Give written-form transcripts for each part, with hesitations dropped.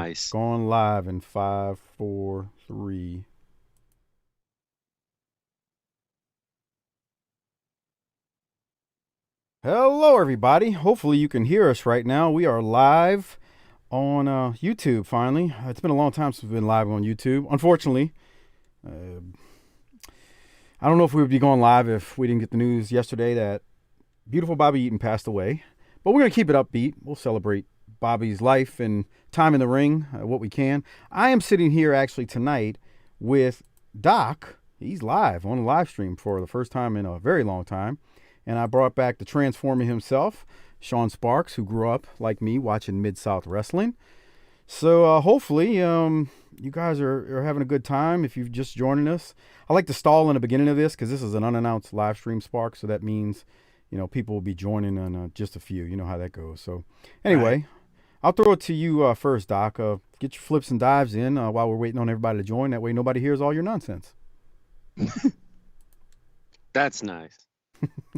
Nice. Going live in 5, 4, 3. Hello, everybody. Hopefully, you can hear us right now. We are live on YouTube finally. It's been a long time since we've been live on YouTube. Unfortunately, uh, I don't know if we would be going live if we didn't get the news yesterday that Beautiful Bobby Eaton passed away. But we're going to keep it upbeat. We'll celebrate Bobby's life and time in the ring, what we can. I am sitting here actually tonight with Doc. He's live on a live stream for the first time in a very long time. And I brought back the Transformer himself, Sean Sparks, who grew up like me watching Mid-South Wrestling. So hopefully you guys are having a good time if you've just joining us. I like to stall in the beginning of this because this is an unannounced live stream, Spark. So that means, people will be joining in just a few. You know how that goes. So anyway, Right. I'll throw it to you first, Doc. Get your flips and dives in while we're waiting on everybody to join. That way nobody hears all your nonsense. That's nice.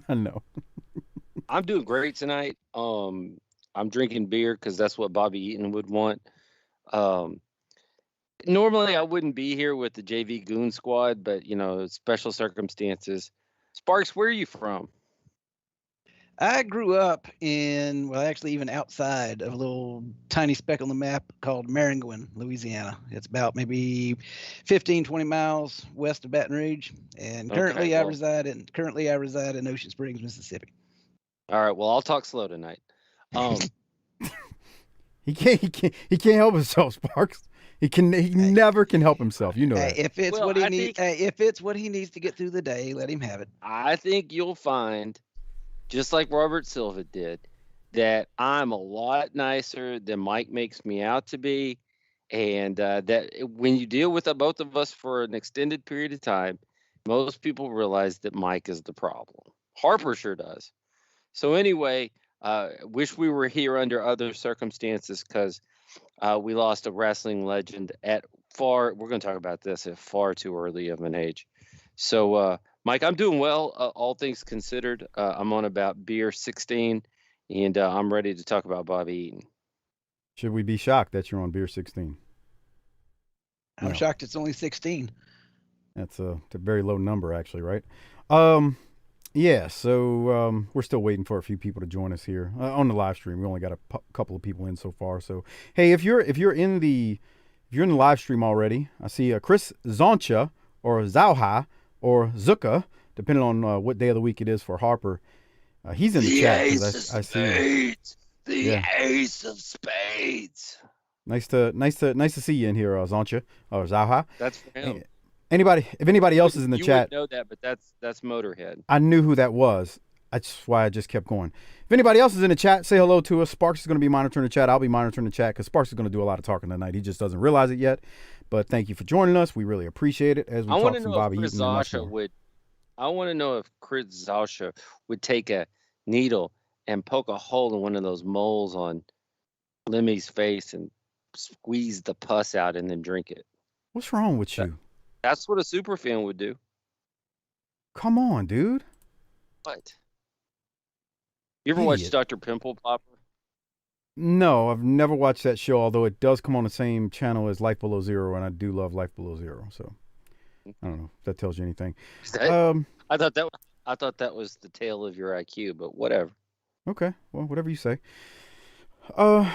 I know. I'm doing great tonight. I'm drinking beer because that's what Bobby Eaton would want. Um, Normally I wouldn't be here with the JV Goon Squad, but special circumstances. Sparks, where are you from? I grew up in, well, actually, even outside of a little tiny speck on the map called Maringouin, Louisiana. It's about maybe 15, 20 miles west of Baton Rouge. And Okay, currently, I well, reside in Ocean Springs, Mississippi. all right. Well, I'll talk slow tonight. Um, He can't help himself, Sparks. He Hey, never can help himself. You know that. if it's well, what he needs, if it's what he needs to get through the day, let him have it. I think you'll find, just like Robert Silva did, that I'm a lot nicer than Mike makes me out to be. And that when you deal with both of us for an extended period of time, most people realize that Mike is the problem. Harper sure does. So anyway, wish we were here under other circumstances because we lost a wrestling legend at far. We're going to talk about this at far too early of an age. So, Mike, I'm doing well, all things considered. I'm on about beer 16, and I'm ready to talk about Bobby Eaton. Should we be shocked that you're on beer 16? I'm No, shocked it's only 16. that's a very low number, actually, right? Um, yeah. So we're still waiting for a few people to join us here on the live stream. We only got a couple of people in so far. So hey, if you're in the live stream already, I see Chris Zoncha or Zauha or Zuka, depending on what day of the week it is for Harper. He's in the The chat Ace because of I see him. Spades. The Yeah. Ace of Spades. Nice to see you in here, Zoncha or Zauha. That's for him. If anybody else is in the You wouldn't chat, know that, but that's Motorhead. I knew who that was. That's why I just kept going. If anybody else is in the chat, say hello to us. Sparks is going to be monitoring the chat. I'll be monitoring the chat because Sparks is going to do a lot of talking tonight. He just doesn't realize it yet. But thank you for joining us. We really appreciate it as we I want talk to some know if Bobby Chris Eaton and much Zasha more. would. I want to know if Chris Zasha would take a needle and poke a hole in one of those moles on Lemmy's face and squeeze the pus out and then drink it. What's wrong with That, you? that's what a super fan would do. Come on, dude. What? You ever watch Idiot. Dr. Pimple Popper? No, I've never watched that show, although it does come on the same channel as Life Below Zero, and I do love Life Below Zero. So I don't know if that tells you anything. Is that? Um, I thought that was the tail of your IQ, but whatever. okay, well, whatever you say. Uh,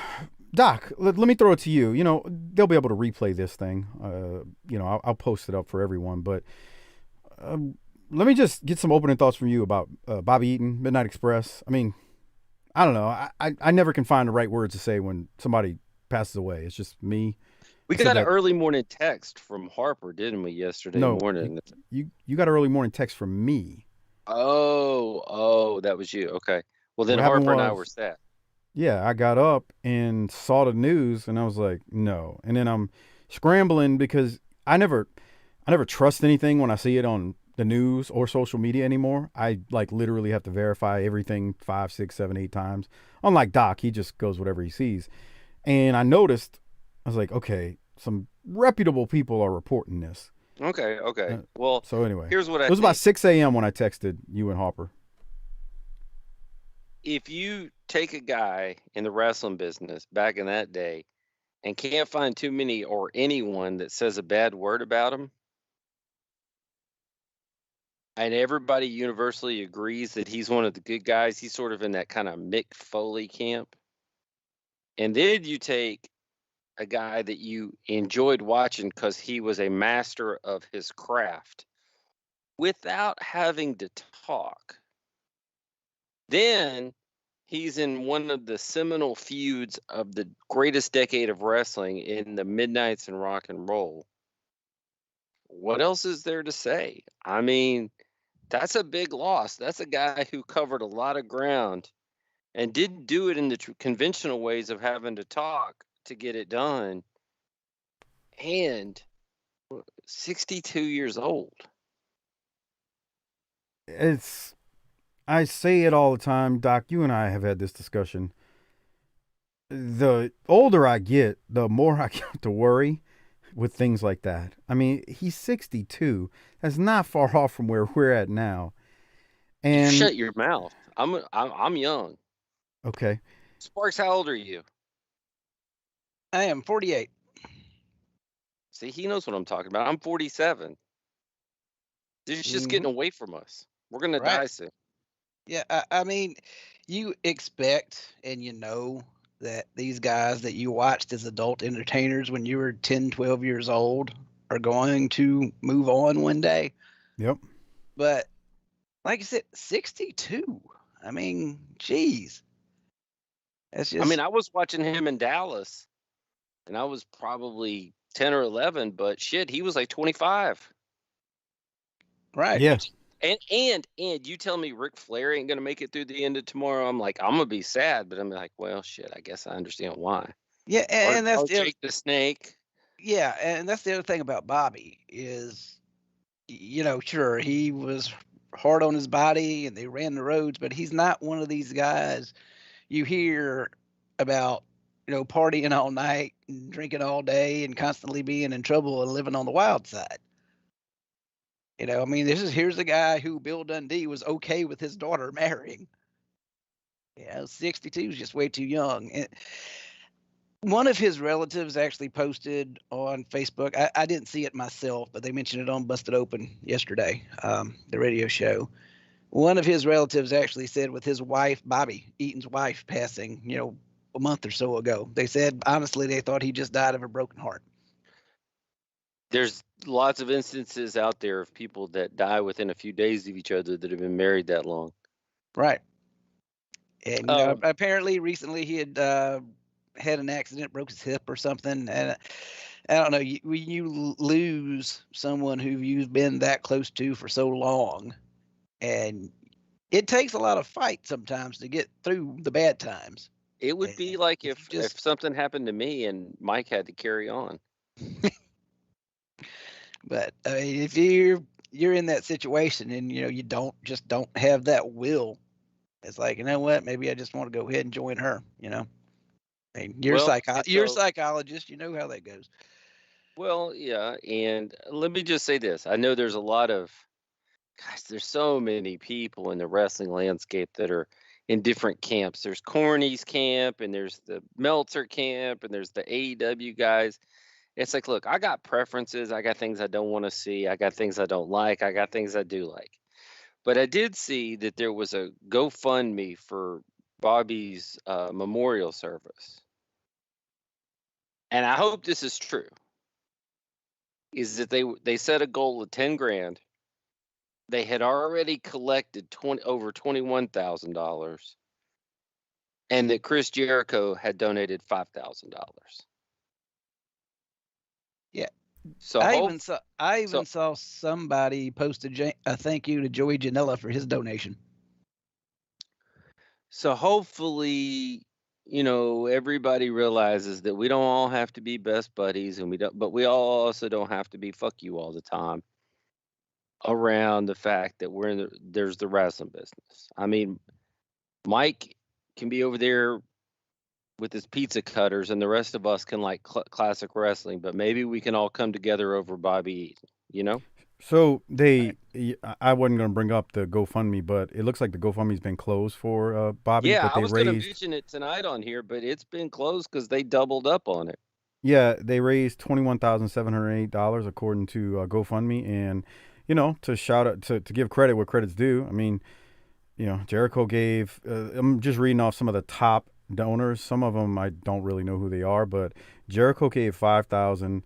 Doc, let me throw it to you. They'll be able to replay this thing. I'll post it up for everyone. But let me just get some opening thoughts from you about Bobby Eaton, Midnight Express. I mean, I don't know. I never can find the right words to say when somebody passes away. It's just me. We I said got an that. early morning text from Harper, didn't we, yesterday No, morning? you got an early morning text from me. Oh, that was you. Okay. Well, then What happened Harper and I were was, sad. yeah, I got up and saw the news, and I was like, no. And then I'm scrambling because I never trust anything when I see it on the news or social media anymore. I like literally have to verify everything 5, 6, 7, 8 times. Unlike Doc, he just goes whatever he sees. And I noticed, I was like, okay, some reputable people are reporting this. Okay. Uh, Well, so anyway, here's what it I was about think. 6 a.m. when I texted you and Harper. If you take a guy in the wrestling business back in that day and can't find too many or anyone that says a bad word about him. And everybody universally agrees that he's one of the good guys. He's sort of in that kind of Mick Foley camp. And then you take a guy that you enjoyed watching because he was a master of his craft without having to talk. Then he's in one of the seminal feuds of the greatest decade of wrestling in the Midnights and Rock and Roll. What else is there to say? I mean, that's a big loss. That's a guy who covered a lot of ground and didn't do it in the conventional ways of having to talk to get it done. And 62 years old. I say it all the time, Doc. You and I have had this discussion. The older I get, the more I get to worry with things like that. I mean, he's 62. That's not far off from where we're at now. And you shut your mouth. I'm young. Okay. Sparks, how old are you? I am 48. See, he knows what I'm talking about. I'm 47. It's just getting away from us. We're gonna die soon. Yeah, I mean, you expect and you know that these guys that you watched as adult entertainers when you were 10, 12 years old are going to move on one day. Yep. But like I said, 62. I mean, geez. That's just. I mean, I was watching him in Dallas, and I was probably 10 or 11, but shit, he was like 25. Right. Yeah. And you tell me Ric Flair ain't gonna make it through the end of tomorrow. I'm like, I'm gonna be sad, but I'm like, well, shit, I guess I understand why. Yeah, and that's Jake the Snake. Yeah, and that's the other thing about Bobby is, sure, he was hard on his body and they ran the roads, but he's not one of these guys you hear about, partying all night and drinking all day and constantly being in trouble and living on the wild side. I mean, here's a guy who Bill Dundee was okay with his daughter marrying. 62 is just way too young. And one of his relatives actually posted on Facebook. I didn't see it myself, but they mentioned it on Busted Open yesterday, the radio show. One of his relatives actually said with his wife, Bobby Eaton's wife, passing, a month or so ago, they said, honestly, they thought he just died of a broken heart. There's lots of instances out there of people that die within a few days of each other that have been married that long. Right. And, apparently recently he had had an accident, broke his hip or something. And I don't know, when you lose someone who you've been that close to for so long, and it takes a lot of fight sometimes to get through the bad times. It would be like if something happened to me and Mike had to carry on. But I mean, if you're in that situation and you don't have that will, it's like, you know what, maybe I just want to go ahead and join her. I mean, you're a psychologist, you know how that goes. Well, yeah, and let me just say this: I know there's a lot of, there's so many people in the wrestling landscape that are in different camps. There's Corny's camp, and there's the Meltzer camp, and there's the AEW guys. It's like, look, I got preferences. I got things I don't want to see. I got things I don't like. I got things I do like. But I did see that there was a GoFundMe for Bobby's memorial service. And I hope this is true. Is that they set a goal of 10 grand. They had already collected over $21,000. And that Chris Jericho had donated $5,000. Yeah. So I even saw somebody post a thank you to Joey Janela for his donation. So hopefully, everybody realizes that we don't all have to be best buddies, but we all also don't have to be fuck you all the time around the fact that there's the wrestling business. I mean, Mike can be over there with his pizza cutters, and the rest of us can like classic wrestling, but maybe we can all come together over Bobby Eaton, So I wasn't going to bring up the GoFundMe, but it looks like the GoFundMe's been closed for Bobby. Yeah, but I was going to mention it tonight on here, but it's been closed because they doubled up on it. Yeah, they raised $21,708 according to GoFundMe, and to shout out to give credit where credit's due. I mean, Jericho gave. I'm just reading off some of the top donors. Some of them I don't really know who they are, but Jericho gave 5,000.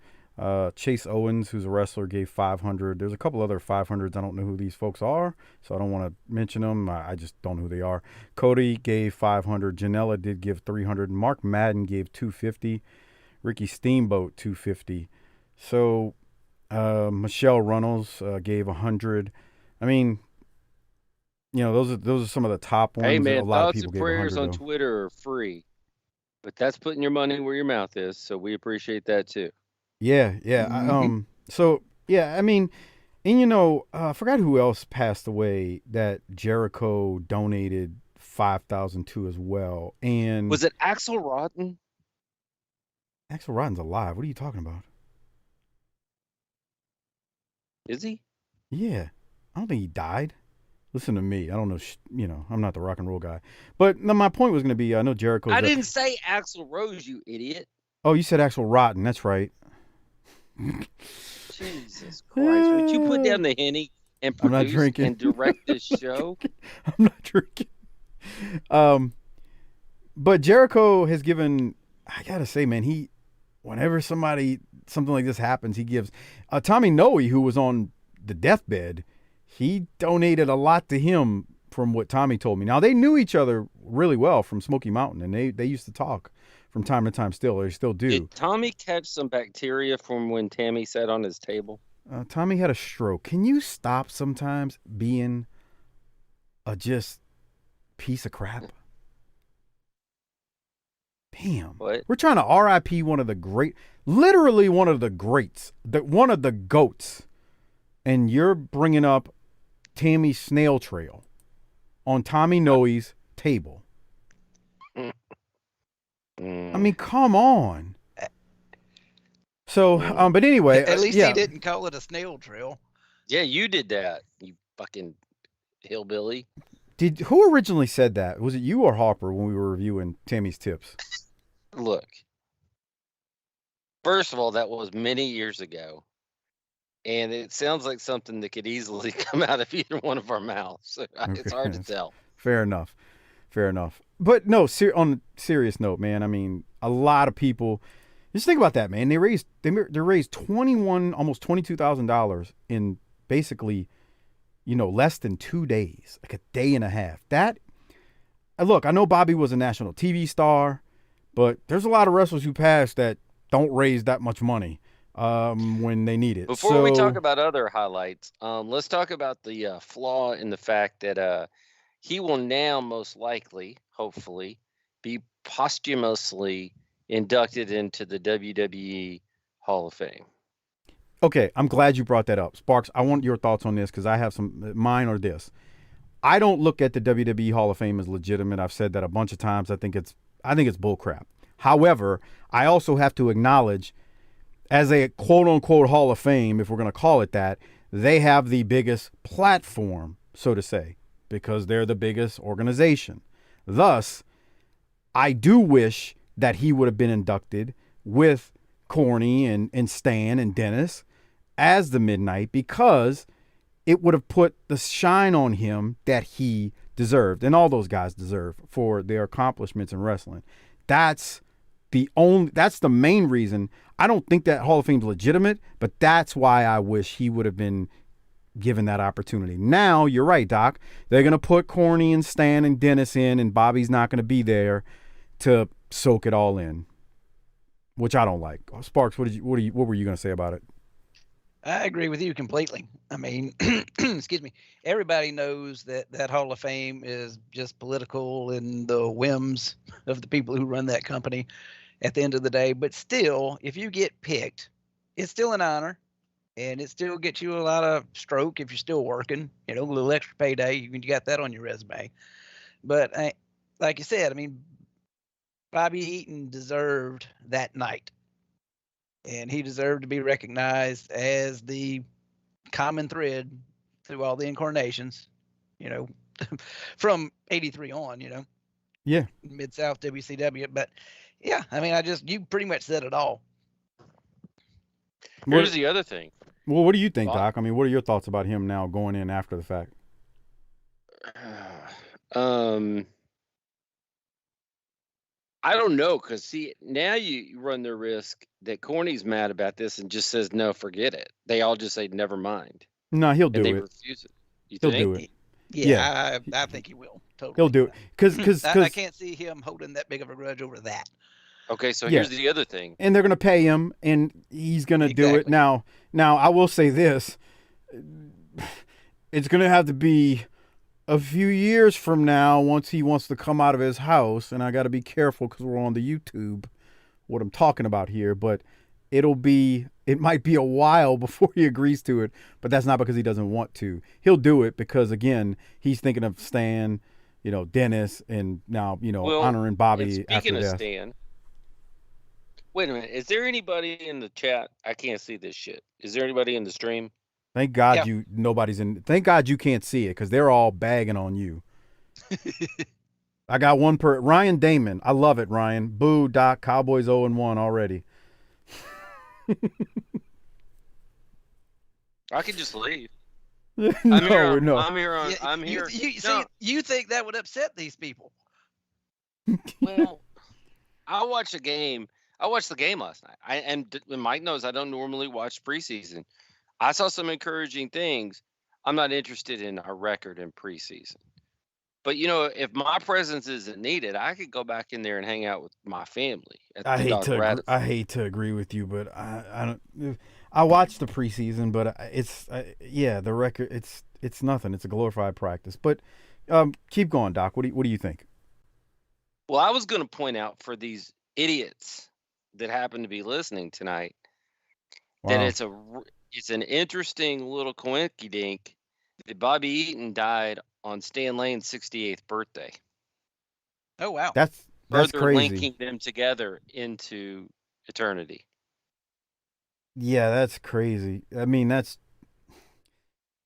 Chase Owens, who's a wrestler, gave 500. There's a couple other 500s. I don't know who these folks are, so I don't want to mention them. I just don't know who they are. Cody gave 500. Janela did give 300. Mark Madden gave 250. Ricky Steamboat 250. So Michelle Runnels gave 100. I mean, those are some of the top ones. Hey, A man, lot of thoughts people and gave prayers 100 on though. Twitter are free, but that's putting your money where your mouth is. So we appreciate that too. Yeah, yeah. Mhm. So yeah, I mean, and I forgot who else passed away that Jericho donated 5,000 to as well. And Was it Axel Rotten? Axel Rotten's alive. What are you talking about? Is he? Yeah, I don't think he died. Listen to me. I don't know. I'm not the rock and roll guy. But no, my point was going to be, I know Jericho's I there. didn't say Axel Rose, you idiot. Oh, you said Axel Rotten. That's right. Jesus Christ. Would you put down the Henny and I'm not produce drinking. and direct this show? I'm not drinking. Um, but Jericho has given. I gotta say, man, whenever something like this happens, he gives. Tommy Noe, who was on the deathbed, he donated a lot to him from what Tommy told me. Now they knew each other really well from Smoky Mountain, and they used to talk from time to time. Still, they still do. Did Tommy catch some bacteria from when Tammy sat on his table? Tommy had a stroke. Can you stop sometimes being a just piece of crap? Damn. What? We're trying to RIP literally one of the greats, one of the goats, and you're bringing up Tammy's snail trail on Tommy Noe's table. I mean, come on. So, but anyway, At least yeah. he didn't call it a snail trail. Yeah, you did that, you fucking hillbilly. Who originally said that? Was it you or Harper when we were reviewing Tammy's tips? Look, first of all, that was many years ago, and it sounds like something that could easily come out of either one of our mouths. So it's hard to tell. Fair enough. But no, on a serious note, man. I mean, a lot of people. Just think about that, man. They raised almost $22,000 in basically, less than 2 days, like a day and a half. Look, I know Bobby was a national TV star, but there's a lot of wrestlers who pass that don't raise that much money when they need it. Before we talk about other highlights, let's talk about the flaw in the fact that he will now most likely, hopefully, be posthumously inducted into the WWE Hall of Fame. Okay, I'm glad you brought that up. Sparks, I want your thoughts on this because I have mine are this. I don't look at the WWE Hall of Fame as legitimate. I've said that a bunch of times. I think it's bullcrap. However, I also have to acknowledge, as a quote unquote Hall of Fame, if we're going to call it that, they have the biggest platform, so to say, because they're the biggest organization. Thus, I do wish that he would have been inducted with Corny and Stan and Dennis as the Midnight, because it would have put the shine on him that he deserved, and all those guys deserve, for their accomplishments in wrestling. That's the main reason. I don't think that Hall of Fame's legitimate, but that's why I wish he would have been given that opportunity. Now, you're right, Doc. They're going to put Corny and Stan and Dennis in, and Bobby's not going to be there to soak it all in, which I don't like. Sparks, what were you going to say about it? I agree with you completely. I mean, excuse me. Everybody knows that Hall of Fame is just political and the whims of the people who run that company at the end of the day. But still, if you get picked, it's still an honor, and it still gets you a lot of stroke if you're still working. A little extra payday. You got that on your resume. But like you said, I mean, Bobby Eaton deserved that night. And he deserved to be recognized as the common thread through all the incarnations, from 83 on, Yeah. Mid-South WCW. But yeah, I mean, you pretty much said it all. Here's What? the other thing. Well, what do you think, Bob, Doc? I mean, what are your thoughts about him now going in after the fact? um, I don't know, cause see, now you run the risk that Corny's mad about this and just says, "No, forget it." They all just say, "Never mind," No, he'll and do they it. refuse it. You He'll do think? it. Yeah, Yeah, I think he will he'll totally. do it. Cause, cause, I cause, can't see him holding that big of a grudge over that. Okay, so yeah. here's the other thing. And they're gonna pay him, and he's gonna do it. Exactly. Now, I will say this: it's gonna have to be a few years from now once he wants to come out of his house, and I got to be careful because we're on the YouTube what I'm talking about here, but it might be a while before he agrees to it, but that's not because he doesn't want to. He'll do it because again, he's thinking of Stan, Dennis, and now, Well, honoring and Bobby speaking after of death. Stan, wait a minute. Is there anybody in the chat? I can't see this shit. Is there anybody in the stream? Thank God Yeah. you nobody's in thank God you can't see it because they're all bagging on you. I got one per Ryan Damon. I love it, Ryan. Boo, Doc, Cowboys 0-1 already. I could just leave. No, I'm here. no. I'm here on. Yeah, I'm here. you see, No, you think that would upset these people? well, I watched a game. I watched the game last night. And Mike knows I don't normally watch preseason. I saw some encouraging things. I'm not interested in our record in preseason. But if my presence isn't needed, I could go back in there and hang out with my family at I the hate Dog to agree, I Radisson. hate to agree with you, but I don't. I watched the preseason, but it's yeah, the record it's nothing. It's a glorified practice. But keep going, Doc. What do you think? Well, I was going to point out for these idiots that happen to be listening tonight that Wow, it's an interesting little coinky dink that Bobby Eaton died on Stan Lane's 68th birthday, Oh wow. that's further crazy. linking them together into eternity. Yeah, that's crazy. I mean, that's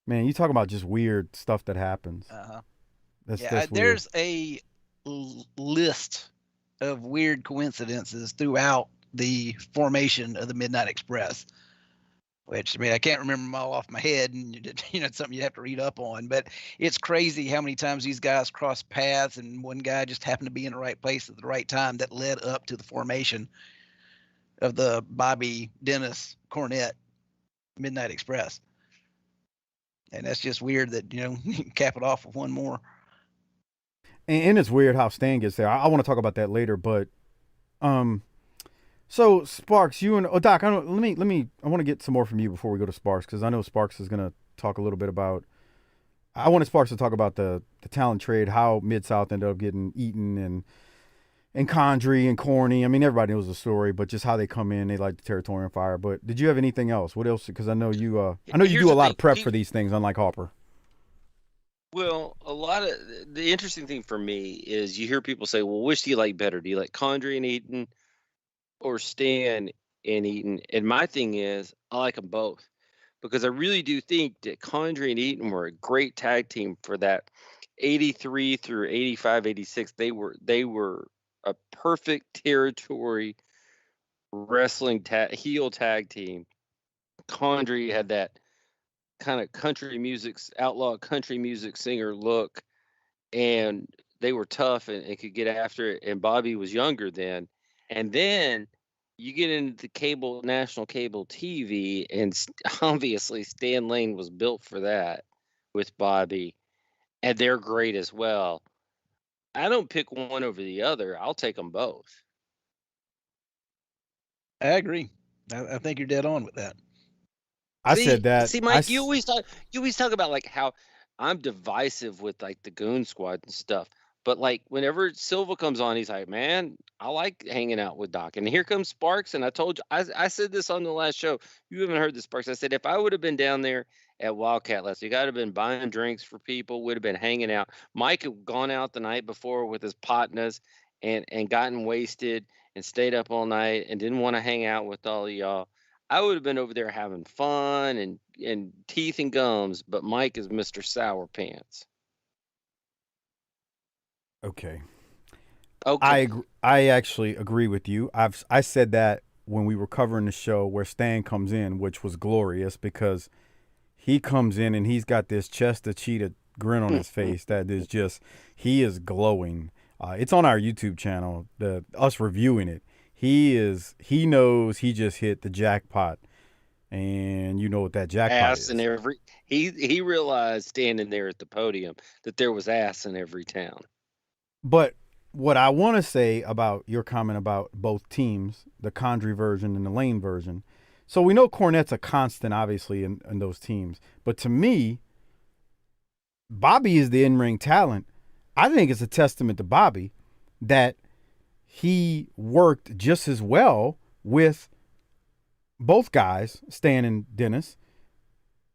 man. You talk about just weird stuff that happens. Uh-huh. That's Yeah, that's weird. there's a list of weird coincidences throughout the formation of the Midnight Express. Which I mean, I can't remember them all off my head, and it's something you have to read up on. But it's crazy how many times these guys cross paths, and one guy just happened to be in the right place at the right time that led up to the formation of the Bobby Dennis Cornette Midnight Express. And that's just weird that cap it off with one more. And it's weird how Stan gets there. I want to talk about that later, but um, so Sparks, you and Doc, I don't, let me. I want to get some more from you before we go to Sparks because I know Sparks is gonna talk a little bit about. I wanted Sparks to talk about the talent trade, how Mid South ended up getting Eaton and Condrey and Corny. I mean, everybody knows the story, but just how they come in, they light the territory on fire. But did you have anything else? What else? Because I know you Here's do a the lot thing. of prep for these things, unlike Harper. Well, a lot of the interesting thing for me is you hear people say, "Well, which do you like better? Do you like Condrey and Eaton or Stan and Eaton?" And my thing is, I like them both because I really do think that Condrey and Eaton were a great tag team for that 83 through 85, 86. They were a perfect territory wrestling heel tag team. Condrey had that kind of outlaw country music singer look, and they were tough and could get after it. And Bobby was younger then. And then you get into the national cable TV, and obviously Stan Lane was built for that with Bobby, and they're great as well. I don't pick one over the other. I'll take them both. I agree. I think you're dead on with that. I said that. Mike, you always talk about like how I'm divisive with like the Goon Squad and stuff. But like whenever Silva comes on, he's like, "Man, I like hanging out with Doc." And here comes Sparks, and I told you, I said this on the last show. You haven't heard the Sparks. I said if I would have been down there at Wildcat last week, I'd have been buying drinks for people, would have been hanging out. Mike had gone out the night before with his partners and gotten wasted and stayed up all night and didn't want to hang out with all of y'all. I would have been over there having fun and teeth and gums, but Mike is Mr. Sour Pants. Okay. Okay. I actually agree with you. I said that when we were covering the show where Stan comes in, which was glorious because he comes in and he's got this chest of cheetah grin on his face that is just, he is glowing. It's on our YouTube channel, us reviewing it. He knows he just hit the jackpot, and you know what that jackpot Ass is. in every he realized standing there at the podium that there was ass in every town. But what I want to say about your comment about both teams, the Condrey version and the Lane version, so we know Cornette's a constant, obviously, in those teams. But to me, Bobby is the in-ring talent. I think it's a testament to Bobby that he worked just as well with both guys, Stan and Dennis.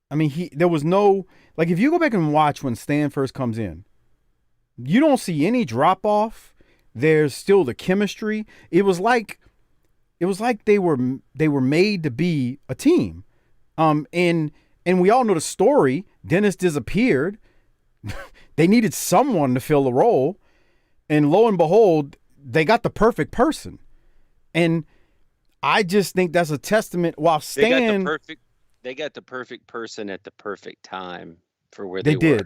I mean, there was no, like, if you go back and watch when Stan first comes in, you don't see any drop off. There's still the chemistry. It was like they were made to be a team. And we all know the story. Dennis disappeared. They needed someone to fill the role, and lo and behold, they got the perfect person. And I just think that's a testament. While Stan, they got the perfect person at the perfect time for where they were.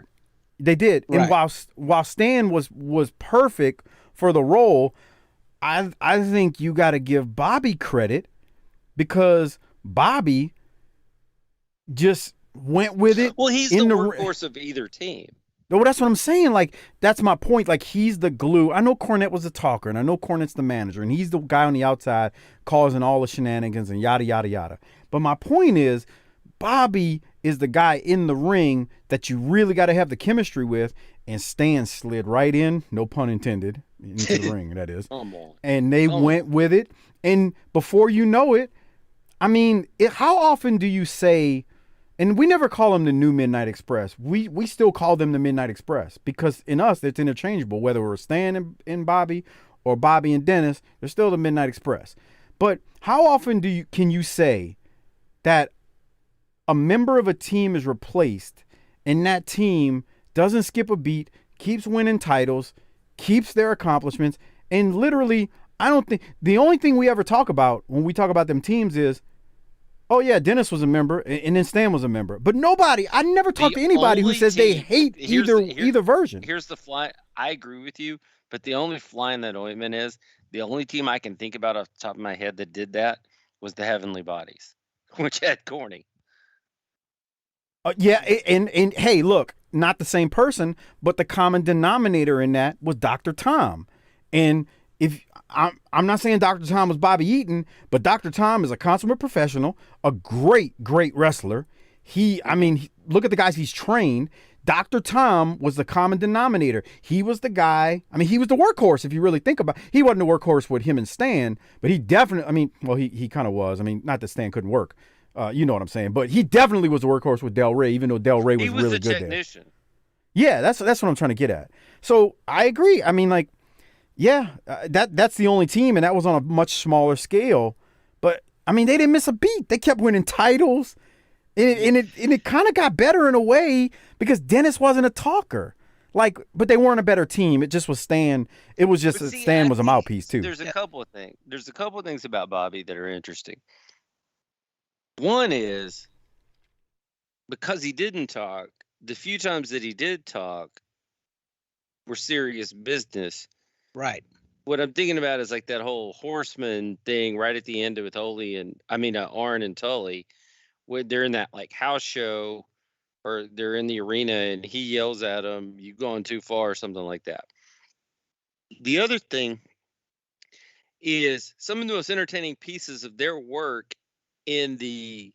They did. Right. And while Stan was perfect for the role, I think you got to give Bobby credit because Bobby just went with it. Well, he's the workhorse of either team. Well, that's what I'm saying. Like, that's my point. Like, he's the glue. I know Cornette was a talker, and I know Cornette's the manager, and he's the guy on the outside causing all the shenanigans and yada, yada, yada. But my point is, Bobby is the guy in the ring that you really got to have the chemistry with, and Stan slid right in, no pun intended, into the ring, that is. And they went with it. And before you know it, I mean, how often do you say, and we never call them the new Midnight Express. We still call them the Midnight Express because in us, it's interchangeable. Whether we're Stan and Bobby or Bobby and Dennis, they're still the Midnight Express. But how often can you say that a member of a team is replaced and that team doesn't skip a beat, keeps winning titles, keeps their accomplishments, and literally, I don't think, the only thing we ever talk about when we talk about them teams is, oh yeah, Dennis was a member, and then Stan was a member. But I never talk to anybody who says they hate either version. Here's the fly. I agree with you, but the only fly in that ointment is the only team I can think about off the top of my head that did that was the Heavenly Bodies, which had Corny. Yeah, and hey, look, not the same person, but the common denominator in that was Dr. Tom. And if I'm not saying Dr. Tom was Bobby Eaton, but Dr. Tom is a consummate professional, a great wrestler. Look at the guys he's trained. Dr. Tom was the common denominator. He was the guy. I mean, he was the workhorse. If you really think about it. He wasn't the workhorse with him and Stan, but he definitely, he kind of was. I mean, not that Stan couldn't work. You know what I'm saying? But he definitely was the workhorse with Del Rey, even though Del Rey was really good technician. There. Yeah, that's what I'm trying to get at. So I agree. I mean, like, yeah, that's the only team, and that was on a much smaller scale. But I mean, they didn't miss a beat. They kept winning titles, and it kind of got better in a way because Dennis wasn't a talker. Like, but they weren't a better team. It just was Stan. It was just Stan was a mouthpiece too. There's a couple of things. There's a couple of things about Bobby that are interesting. One is because he didn't talk, the few times that he did talk were serious business. Right. What I'm thinking about is like that whole Horseman thing right at the end with Arn and Tully, where they're in that like house show or they're in the arena and he yells at them, "You going too far," or something like that. The other thing is some of the most entertaining pieces of their work in the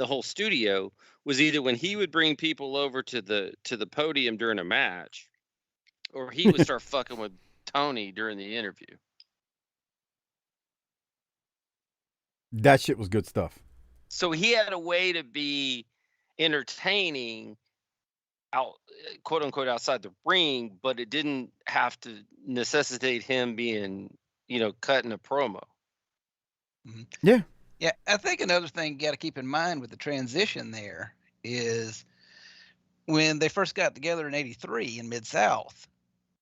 whole studio was either when he would bring people over to the podium during a match, or he would start fucking with Tony during the interview. That shit was good stuff. So he had a way to be entertaining out, quote unquote, outside the ring, but it didn't have to necessitate him being, cutting a promo. Mm-hmm. Yeah. Yeah, I think another thing you got to keep in mind with the transition there is when they first got together in '83 in Mid-South,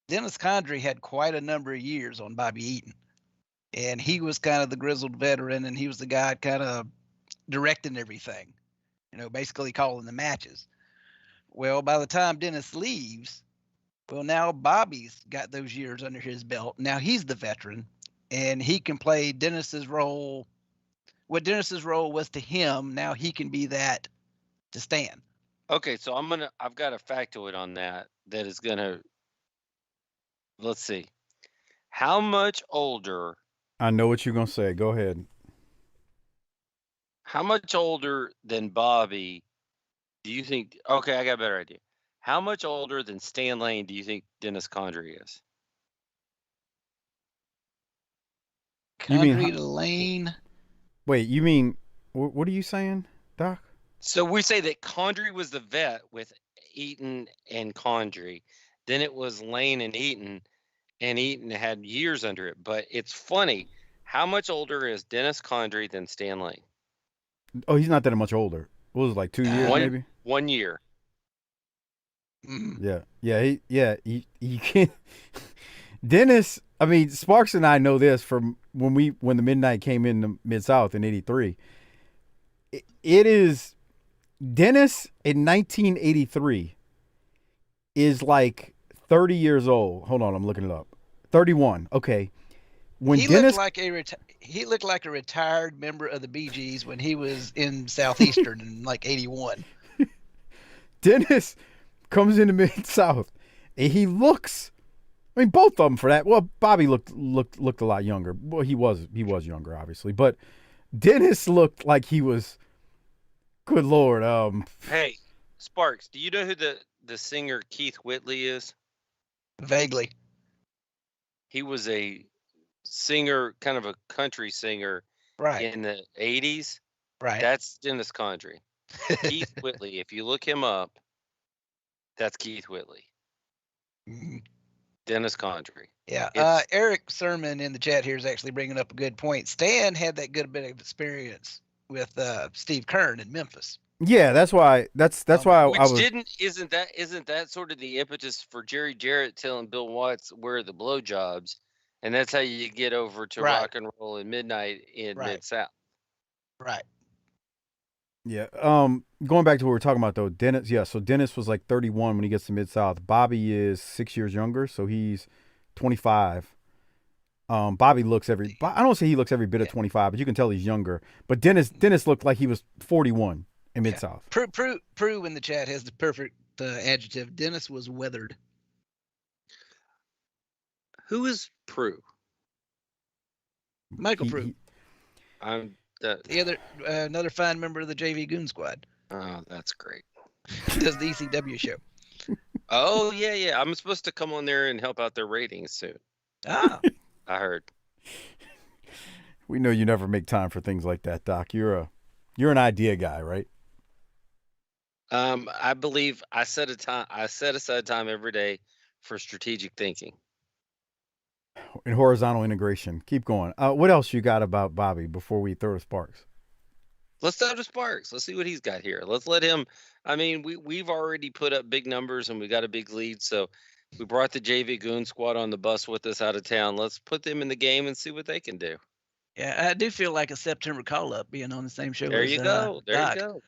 Dennis Condrey had quite a number of years on Bobby Eaton. and he was kind of the grizzled veteran, and he was the guy kind of directing everything, basically calling the matches. Well, by the time Dennis leaves, well, now Bobby's got those years under his belt. Now he's the veteran, and he can play Dennis's role. What Dennis's role was to him, now he can be that to Stan. Okay, so I've got a factoid on that is gonna, let's see. How much older I know what you're gonna say. Go ahead. how much older than Bobby do you think? Okay, I got a better idea. How much older than Stan Lane do you think Dennis Condrey is? You mean Condrey to Lane. wait? You mean what are you saying, Doc? So we say that Condrey was the vet with Eaton and Condrey. Then it was Lane and Eaton had years under it. But it's funny. How much older is Dennis Condrey than Stan Lane? Oh, he's not that much older. What was it, like 2 years One maybe? 1 year. Mm. He can't. Dennis, I mean, Sparks and I know this from when the Midnight came in the Mid South in '83. It is Dennis in 1983 is like 30 years old. Hold on, I'm looking it up. 31. Okay. When he Dennis looked like a retired member of the Bee Gees when he was in Southeastern in like '81. Dennis comes in the Mid South, and he looks. I mean, both of them for that. Well, Bobby looked a lot younger. Well, he was younger, obviously, but Dennis looked like he was. Good Lord. Hey, Sparks, do you know who the singer Keith Whitley is? Vaguely. He was a singer, kind of a country singer, Right. in the 80s. Right. That's Dennis Condrey. Keith Whitley, if you look him up, that's Keith Whitley. Mhm. Dennis Condrey. Yeah. Eric Sermon in the chat here is actually bringing up a good point. Stan had that good bit of experience with Steve Kern in Memphis. Yeah, that's why. That's why I was. Isn't that sort of the impetus for Jerry Jarrett telling Bill Watts where the blowjobs, and that's how you get over to Right. rock and roll in Midnight in Mid South. Right. Yeah. Going back to what we were talking about though, Dennis. Yeah. So Dennis was like 31 when he gets to Mid South. Bobby is 6 years younger, so he's 25. Bobby looks I don't say he looks every bit of 25, but you can tell he's younger. But Dennis looked like he was 41 in Mid South. Prue in the chat has the perfect adjective. Dennis was weathered. Who is Prue? Michael Prue. I'm the other another fine member of the JV Goon Squad. Oh, that's great. He does the ECW show. Oh yeah. I'm supposed to come on there and help out their ratings soon. Ah. I heard. We know you never make time for things like that, Doc. You're an idea guy, right? I believe I set aside time every day for strategic thinking and horizontal integration. Keep going. What else you got about Bobby before we throw to Sparks? Let's throw to Sparks. Let's see what he's got here. Let's let him. I mean, we've already put up big numbers and we got a big lead, so we brought the JV Goon Squad on the bus with us out of town. Let's put them in the game and see what they can do. Yeah, I do feel like a September call-up being on the same show. There you go. There you go.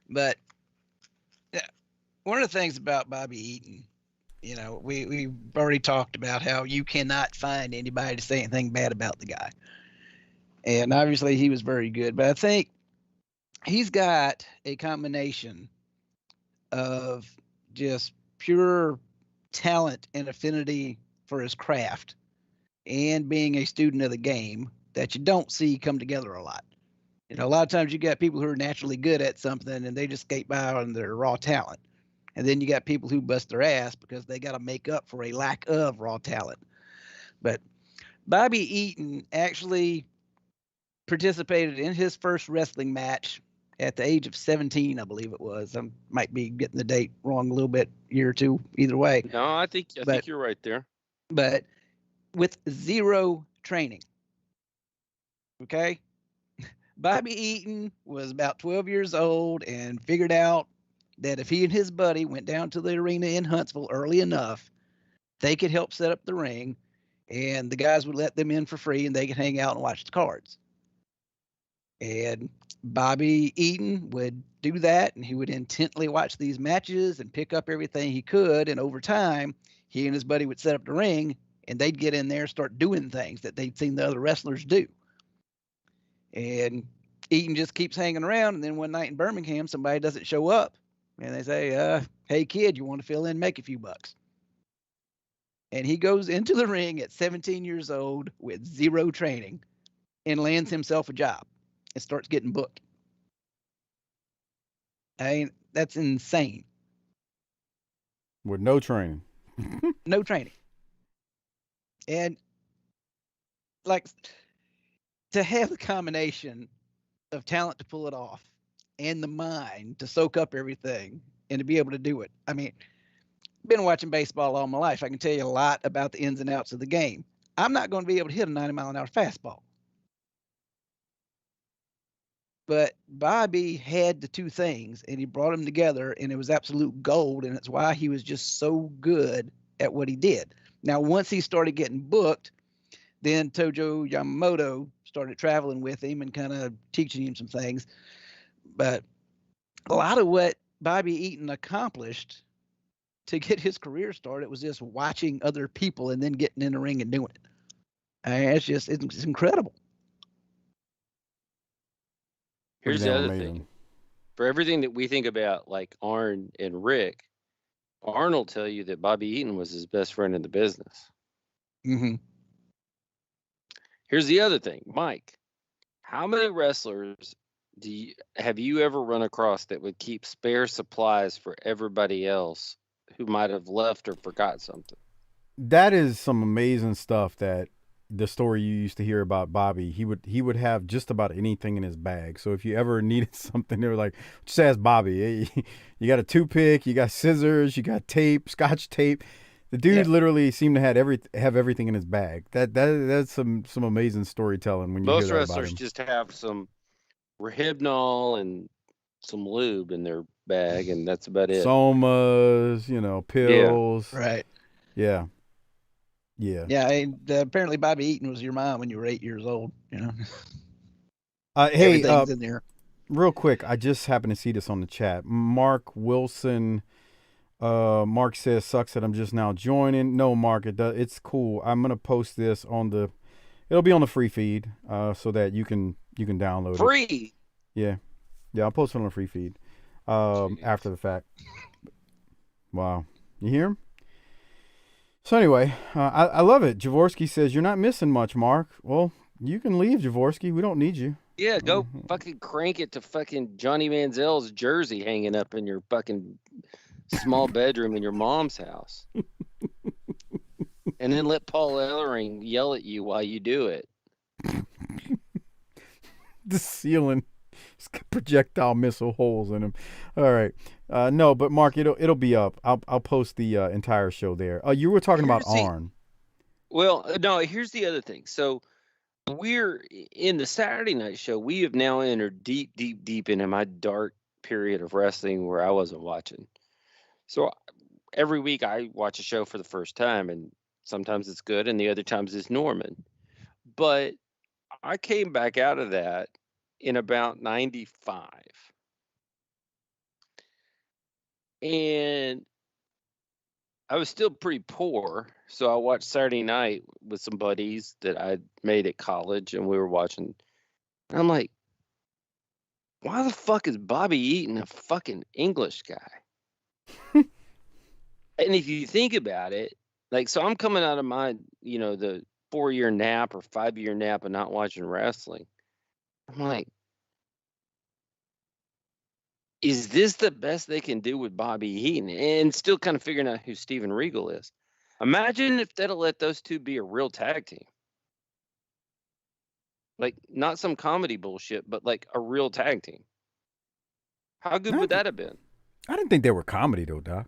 But yeah, one of the things about Bobby Eaton, we've already talked about how you cannot find anybody to say anything bad about the guy. And obviously he was very good, but I think he's got a combination of just pure talent and affinity for his craft and being a student of the game that you don't see come together a lot. A lot of times you got people who are naturally good at something and they just skate by on their raw talent. And then you got people who bust their ass because they got to make up for a lack of raw talent. But Bobby Eaton actually participated in his first wrestling match at the age of 17, I believe it was. I might be getting the date wrong a little bit, year or two, either way. No, I think you're right there. But with zero training. Okay? Bobby Eaton was about 12 years old and figured out that if he and his buddy went down to the arena in Huntsville early enough, they could help set up the ring and the guys would let them in for free, and they could hang out and watch the cards. And Bobby Eaton would do that, and he would intently watch these matches and pick up everything he could. And over time, he and his buddy would set up the ring, and they'd get in there and start doing things that they'd seen the other wrestlers do. And Eaton just keeps hanging around, and then one night in Birmingham, somebody doesn't show up, and they say, "Hey kid, you want to fill in, make a few bucks?" And he goes into the ring at 17 years old with zero training and lands himself a job and starts getting booked. I mean, that's insane. With no training. No training. And like, to have the combination of talent to pull it off and the mind to soak up everything and to be able to do it. I mean, been watching baseball all my life. I can tell you a lot about the ins and outs of the game. I'm not going to be able to hit a 90-mile-an-hour fastball. But Bobby had the two things, and he brought them together, and it was absolute gold, and it's why he was just so good at what he did. Now, once he started getting booked, then Tojo Yamamoto started traveling with him and kind of teaching him some things. But a lot of what Bobby Eaton accomplished to get his career started was just watching other people and then getting in the ring and doing it. I mean, it's incredible. Here's Pretty the damn other amazing. thing. For everything that we think about, like Arn and Rick, Arn will tell you that Bobby Eaton was his best friend in the business. Mm-hmm. Here's the other thing, Mike. How many wrestlers have you ever run across that would keep spare supplies for everybody else who might have left or forgot something? That is some amazing stuff. That the story you used to hear about Bobby, he would have just about anything in his bag. So if you ever needed something, they were like, just ask Bobby. Hey, you got a toothpick, you got scissors, you got tape, scotch tape. The dude literally seemed to have everything in his bag. That's some amazing storytelling when you Most hear that about wrestlers him. just have some Rehybnol and some lube in their bag, and that's about it. Somas, pills. Right. Yeah. Yeah. Apparently, Bobby Eaton was your mom when you were 8 years old. Hey, Everything's in there. real quick, I just happened to see this on the chat. Mark Wilson. Mark says, sucks that I'm just now joining. No, Mark, it's cool. I'm gonna post this it'll be on the free feed, so that you can download it. Free. Yeah, I'll post it on the free feed, after the fact. Wow, you hear him? So anyway, I love it. Jaworski says, you're not missing much, Mark. Well, you can leave, Jaworski. We don't need you. Yeah, go fucking crank it to fucking Johnny Manziel's jersey hanging up in your fucking small bedroom in your mom's house. And then let Paul Ellering yell at you while you do it. The ceiling has got projectile missile holes in them. All right. No, but Mark, it'll be up. I'll post the entire show there. You were talking about Arn. Well, no, here's the other thing. So we're in the Saturday night show. We have now entered deep into my dark period of wrestling where I wasn't watching. So every week I watch a show for the first time, and sometimes it's good and the other times it's Norman. But I came back out of that in about 95. And I was still pretty poor, so I watched Saturday night with some buddies that I'd made at college, and we were watching. And I'm like, why the fuck is Bobby Eaton a fucking English guy? And if you think about it, like, so I'm coming out of my, the 4-year nap or 5-year nap of not watching wrestling. I'm like, is this the best they can do with Bobby Eaton? And still kind of figuring out who Steven Regal is. Imagine if they'd have let those two be a real tag team. Like, not some comedy bullshit, but like a real tag team. How good would that have been? I didn't think they were comedy, though, Doc.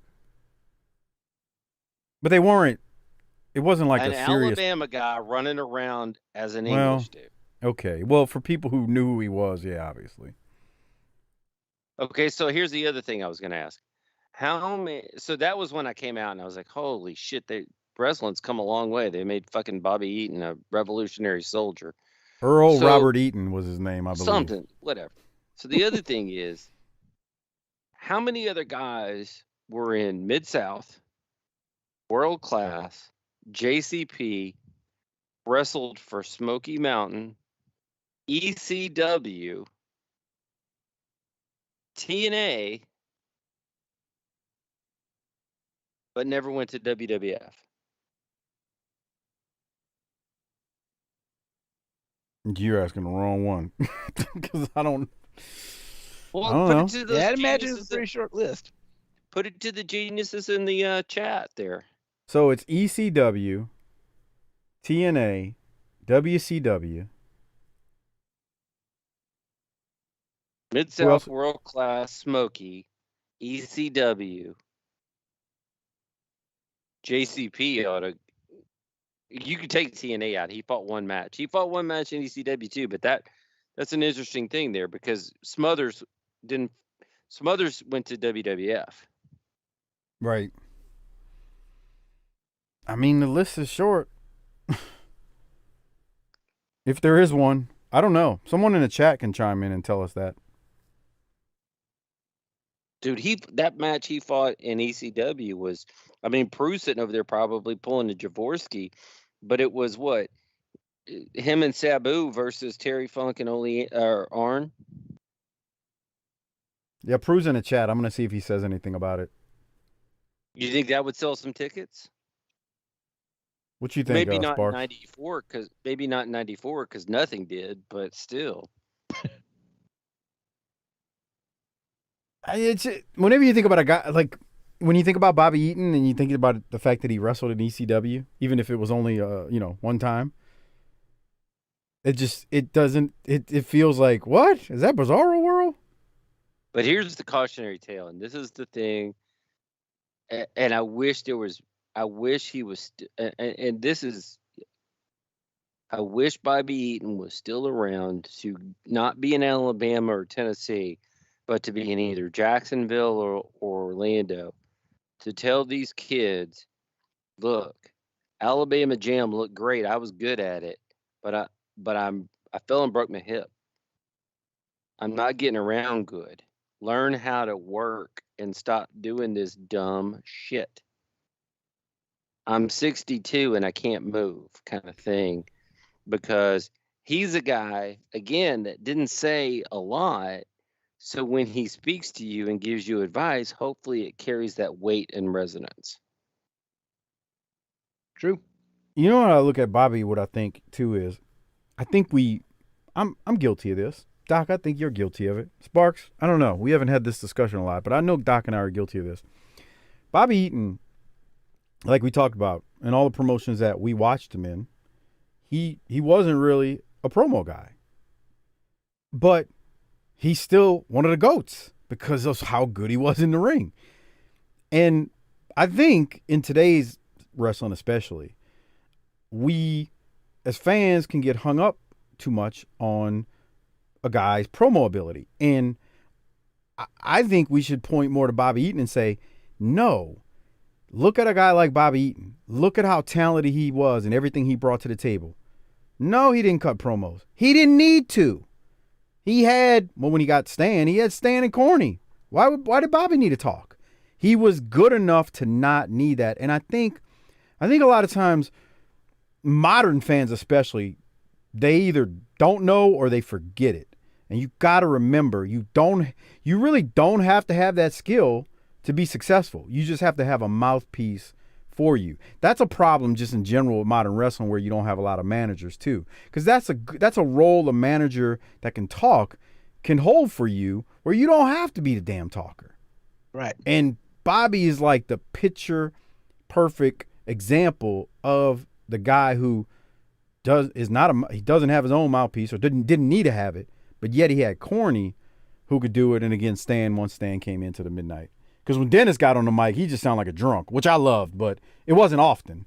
But they weren't. It wasn't like an a serious Alabama guy running around as an English dude. Okay. Well, for people who knew who he was, yeah, obviously. Okay, so here's the other thing I was going to ask. How many? So that was when I came out, and I was like, "Holy shit!" wrestling's come a long way. They made fucking Bobby Eaton a revolutionary soldier. Earl So Robert Eaton was his name, I believe. something, whatever. So the other thing is, how many other guys were in Mid South, World Class, JCP, wrestled for Smoky Mountain, ECW, TNA, but never went to WWF? You're asking the wrong one. Because I don't Well, don't put know. it to those Yeah, I'd imagine it's geniuses. a pretty short list. Put it to the geniuses in the chat there. So it's ECW, TNA, WCW. Mid Who else? South, World Class, Smoky, ECW, JCP ought to. You could take TNA out. He fought one match. He fought one match in ECW too, but that's an interesting thing there because Smothers didn't. Smothers went to WWF. Right. I mean, the list is short. If there is one, I don't know. Someone in the chat can chime in and tell us that. Dude, that match he fought in ECW was, I mean, Prue's sitting over there probably pulling a Jaworski, but it was what? Him and Sabu versus Terry Funk and Arn. Yeah, Prue's in the chat. I'm going to see if he says anything about it. You think that would sell some tickets? What you think, Maybe not Sparks? 94, maybe not 94 because nothing did, but still. It's whenever you think about a guy like when you think about Bobby Eaton and you think about the fact that he wrestled in ECW, even if it was only one time, it feels like, what is that, Bizarro World? But here's the cautionary tale, and this is the thing. And I wish he was, and this is, I wish Bobby Eaton was still around to not be in Alabama or Tennessee, but to be in either Jacksonville or Orlando, to tell these kids, look, Alabama Jam looked great. I was good at it, but I fell and broke my hip. I'm not getting around good. Learn how to work and stop doing this dumb shit. I'm 62 and I can't move, kind of thing, because he's a guy, again, that didn't say a lot. So when he speaks to you and gives you advice, hopefully it carries that weight and resonance. True. You know what I look at Bobby, what I think too is, I think I'm guilty of this. Doc, I think you're guilty of it. Sparks, I don't know. We haven't had this discussion a lot, but I know Doc and I are guilty of this. Bobby Eaton, like we talked about, in all the promotions that we watched him in, he wasn't really a promo guy. But he's still one of the GOATs because of how good he was in the ring. And I think in today's wrestling especially, we as fans can get hung up too much on a guy's promo ability. And I think we should point more to Bobby Eaton and say, no, look at a guy like Bobby Eaton. Look at how talented he was and everything he brought to the table. No, he didn't cut promos. He didn't need to. He had, well, when he got Stan, he had Stan and Corny. Why did Bobby need to talk? He was good enough to not need that. And I think a lot of times, modern fans especially, they either don't know or they forget it. And you got to remember, you really don't have to have that skill to be successful. You just have to have a mouthpiece for you. That's a problem just in general with modern wrestling where you don't have a lot of managers too. Because that's a role a manager that can talk can hold for you where you don't have to be the damn talker. Right. And Bobby is like the picture perfect example of the guy who he doesn't have his own mouthpiece or didn't need to have it, but yet he had Corny who could do it. And again, once Stan came into the midnight. Because when Dennis got on the mic, he just sounded like a drunk, which I loved, but it wasn't often.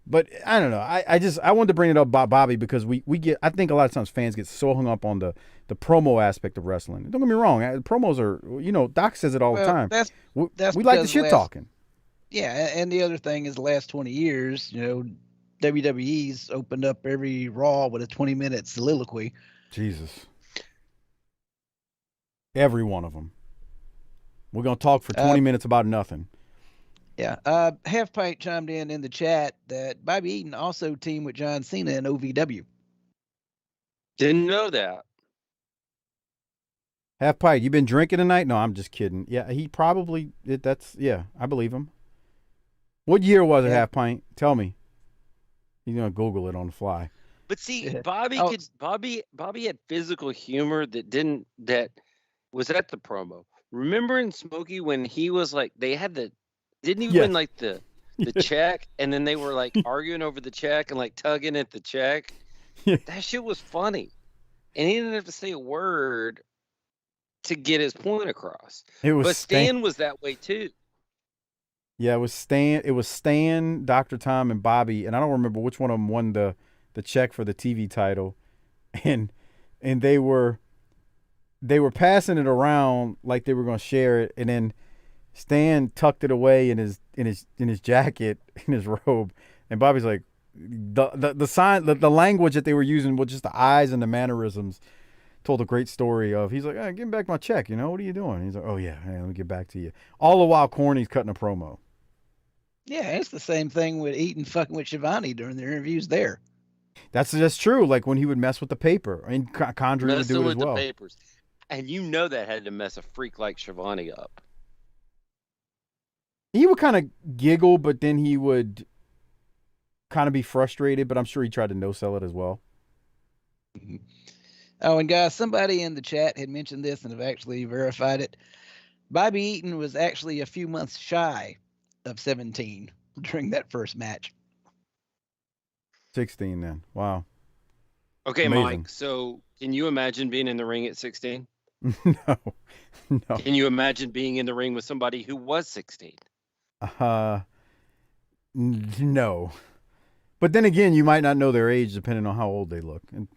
But I don't know. I wanted to bring it up about Bobby because I think a lot of times fans get so hung up on the promo aspect of wrestling. Don't get me wrong. Promos are, Doc says it all the time. That's we like the shit talking. Yeah, and the other thing is the last 20 years, WWE's opened up every Raw with a 20-minute soliloquy. Jesus. Every one of them. We're going to talk for 20 minutes about nothing. Yeah. Half Pint chimed in the chat that Bobby Eaton also teamed with John Cena in OVW. Didn't know that. Half Pint, you been drinking tonight? No, I'm just kidding. Yeah, he probably, I believe him. What year was it, Yeah. Half Pint? Tell me. He's going to Google it on the fly. But see, Yeah. Bobby had physical humor that was at the promo. Remember in Smokey when he was like didn't he win Yes. like the check, and then they were like arguing over the check and like tugging at the check? Yeah. That shit was funny. And he didn't have to say a word to get his point across. It was But Stan was that way too. Yeah, it was Stan, Dr. Tom, and Bobby, and I don't remember which one of them won the check for the TV title, and they were passing it around like they were going to share it, and then Stan tucked it away in his jacket, in his robe, and Bobby's like, the sign, the language that they were using with just the eyes and the mannerisms told a great story of, he's like, hey, give me back my check, what are you doing? He's like, oh yeah, hey, let me get back to you. All the while Corny's cutting a promo. Yeah, it's the same thing with Eaton fucking with Shivani during their interviews there. That's true. Like when he would mess with the paper, and Condrey would do it as well. The papers. And that had to mess a freak like Shivani up. He would kind of giggle, but then he would kind of be frustrated, but I'm sure he tried to no-sell it as well. Mm-hmm. Oh, and guys, somebody in the chat had mentioned this and have actually verified it. Bobby Eaton was actually a few months shy of 17 during that first match. 16 then. Wow. Okay, amazing. Mike, so can you imagine being in the ring at 16? No. Can you imagine being in the ring with somebody who was 16? No. But then again, you might not know their age depending on how old they look. And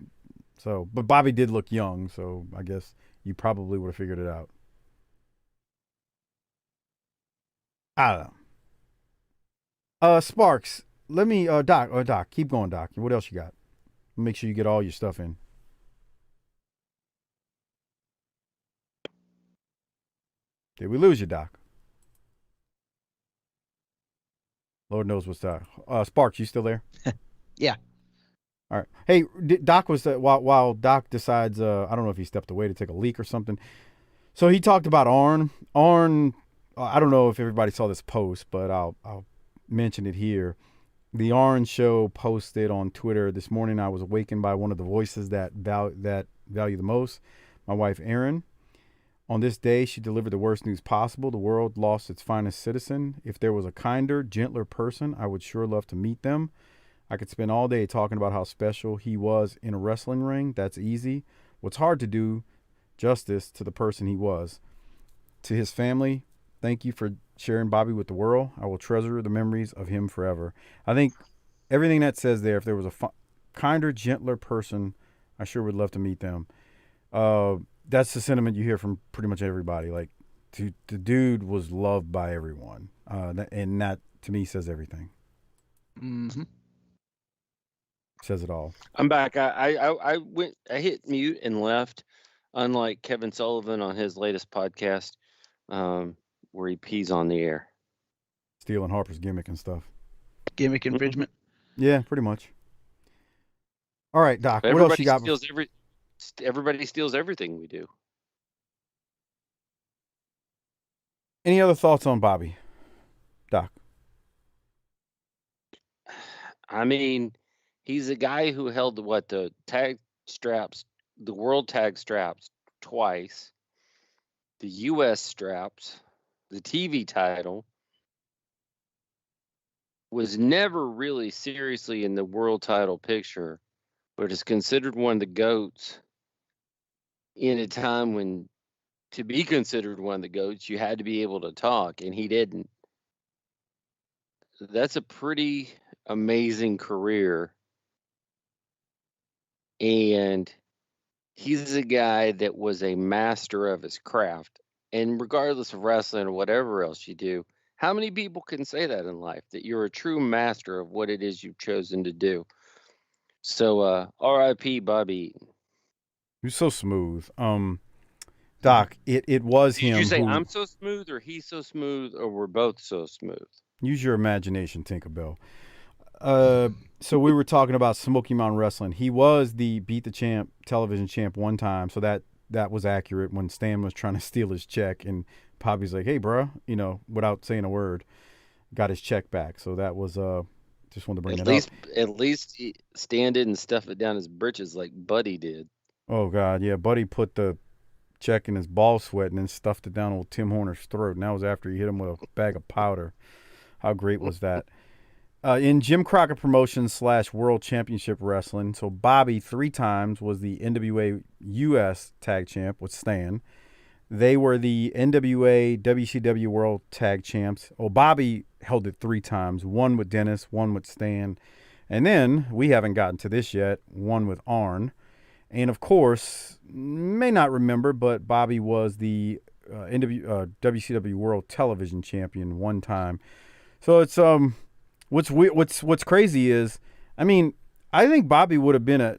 so, but Bobby did look young, so I guess you probably would have figured it out. I don't know. Sparks, let me, Doc, keep going, Doc. What else you got? Make sure you get all your stuff in. Did we lose you, Doc? Lord knows what's that. Sparks, you still there? Yeah. All right. Hey, Doc was while Doc decides. I don't know if he stepped away to take a leak or something. So he talked about Arn. Arn. I don't know if everybody saw this post, but I'll mention it here. The Arn Show posted on Twitter this morning. I was awakened by one of the voices that value the most. My wife, Erin. On this day, she delivered the worst news possible. The world lost its finest citizen. If there was a kinder, gentler person, I would sure love to meet them. I could spend all day talking about how special he was in a wrestling ring. That's easy. What's hard to do justice to the person he was. To his family, thank you for sharing Bobby with the world. I will treasure the memories of him forever. I think everything that says there, if there was a kinder, gentler person, I sure would love to meet them. That's the sentiment you hear from pretty much everybody. Like, the dude was loved by everyone. And that, to me, says everything. Mm-hmm. Says it all. I'm back. I hit mute and left, unlike Kevin Sullivan on his latest podcast, where he pees on the air. Stealing Harper's gimmick and stuff. Gimmick infringement? Yeah, pretty much. All right, Doc, what else you got? Everybody steals everything we do. Any other thoughts on Bobby, Doc? I mean, he's a guy who held the tag straps, the world tag straps twice, the U.S. straps, the TV title, was never really seriously in the world title picture, but is considered one of the GOATs in a time when, to be considered one of the GOATs, you had to be able to talk, and he didn't. That's a pretty amazing career. And he's a guy that was a master of his craft. And regardless of wrestling or whatever else you do, How many people can say that in life, that you're a true master of what it is you've chosen to do? So, R.I.P. Bobby Eaton. He was so smooth. Doc, it was Did you him say who I'm so smooth, or he's so smooth, or we're both so smooth? use your imagination, Tinkerbell. So we were talking about Smoky Mountain Wrestling. He was the Beat the Champ television champ one time, so that was accurate when Stan was trying to steal his check, and Bobby's like, "Hey, bro," without saying a word, got his check back. So that was just wanted to bring At that up. least, Stan didn't stuff it down his britches like Buddy did. Oh God, yeah, Buddy put the check in his ball sweat and then stuffed it down old Tim Horner's throat, and that was after he hit him with a bag of powder. How great was that? In Jim Crockett Promotions / World Championship Wrestling, so Bobby 3 times was the NWA US Tag Champ with Stan. They were the NWA WCW World Tag Champs. Oh, Bobby held it 3 times, one with Dennis, one with Stan. And then, we haven't gotten to this yet, one with Arn. And of course, may not remember, but Bobby was the WCW World Television Champion 1 time. So it's what's crazy is, I mean, I think Bobby would have been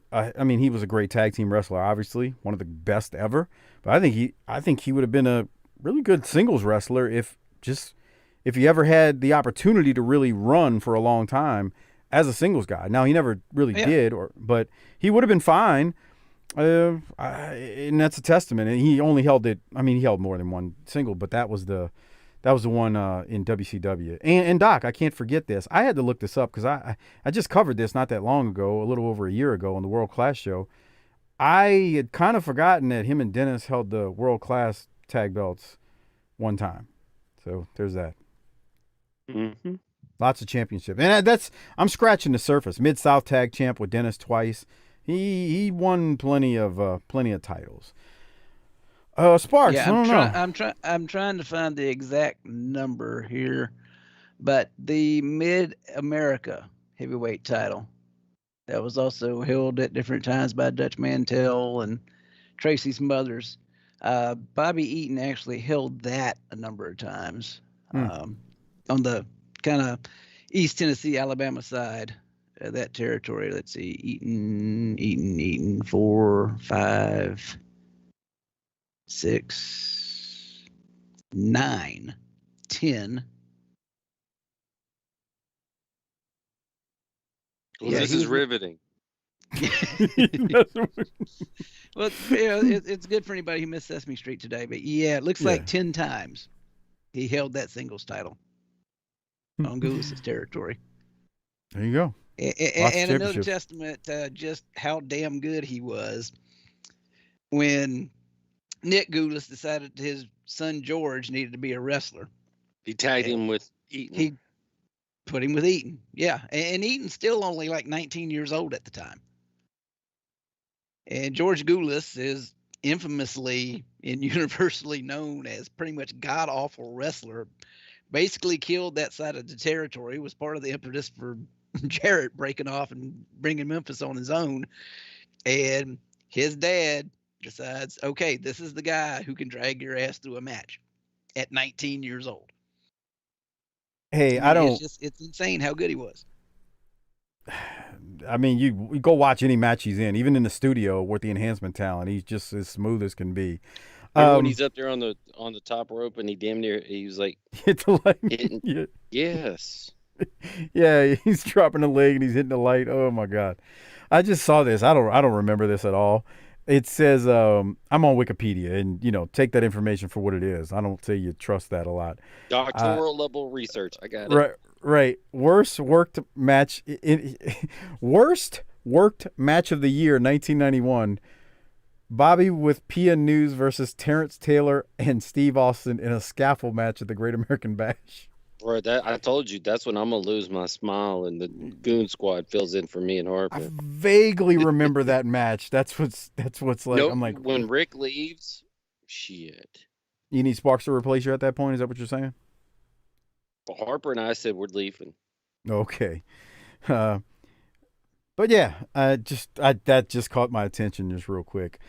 he was a great tag team wrestler, obviously, one of the best ever. But I think he would have been a really good singles wrestler if he ever had the opportunity to really run for a long time as a singles guy. Now he never really did, but he would have been fine. And that's a testament. And he only held it. I mean, he held more than one single, but that was the one in WCW. And Doc, I can't forget this. I had to look this up because I just covered this not that long ago, a little over a year ago on the World Class show. I had kind of forgotten that him and Dennis held the World Class tag belts 1 time. So there's that. Mm-hmm. Lots of championship. And I'm scratching the surface. Mid-South tag champ with Dennis twice. He won plenty of titles. Sparks, Yeah, I don't know. I'm trying to find the exact number here, but the Mid America heavyweight title that was also held at different times by Dutch Mantell and Tracy Smothers. Bobby Eaton actually held that a number of times on the kind of East Tennessee, Alabama side of that territory. Let's see, Eaton, 4, 5, 6, 9, 10. Well, this is riveting. Well, it's good for anybody who missed Sesame Street today, but yeah, it looks like 10 times he held that singles title on Goulas's territory. There you go. And another testament just how damn good he was when Nick Goulas decided his son George needed to be a wrestler. He tagged him with Eaton. He put him with Eaton. Yeah. And Eaton's still only like 19 years old at the time. And George Goulas is infamously and universally known as pretty much god-awful wrestler. Basically killed that side of the territory, was part of the impetus for Jarrett breaking off and bringing Memphis on his own. And his dad decides, okay, this is the guy who can drag your ass through a match at 19 years old. Hey, it's insane how good he was. I mean, you go watch any match he's in, even in the studio with the enhancement talent. He's just as smooth as can be. When he's up there on the top rope and he was like hit the light. Yes. Yeah, he's dropping the leg and he's hitting the light. Oh my God. I just saw this. I don't remember this at all. It says I'm on Wikipedia, and take that information for what it is. I don't say you trust that a lot. Doctoral level research. I got it. Right. Worst worked match of the year, 1991. Bobby with PN News versus Terrence Taylor and Steve Austin in a scaffold match at the Great American Bash. Right, I told you that's when I'm gonna lose my smile and the Goon Squad fills in for me and Harper. I vaguely remember that match. That's what's like. Nope, I'm like, when Rick leaves, shit. You need Sparks to replace you at that point. Is that what you're saying? Well, Harper and I said we're leaving. Okay, but yeah, that just caught my attention just real quick.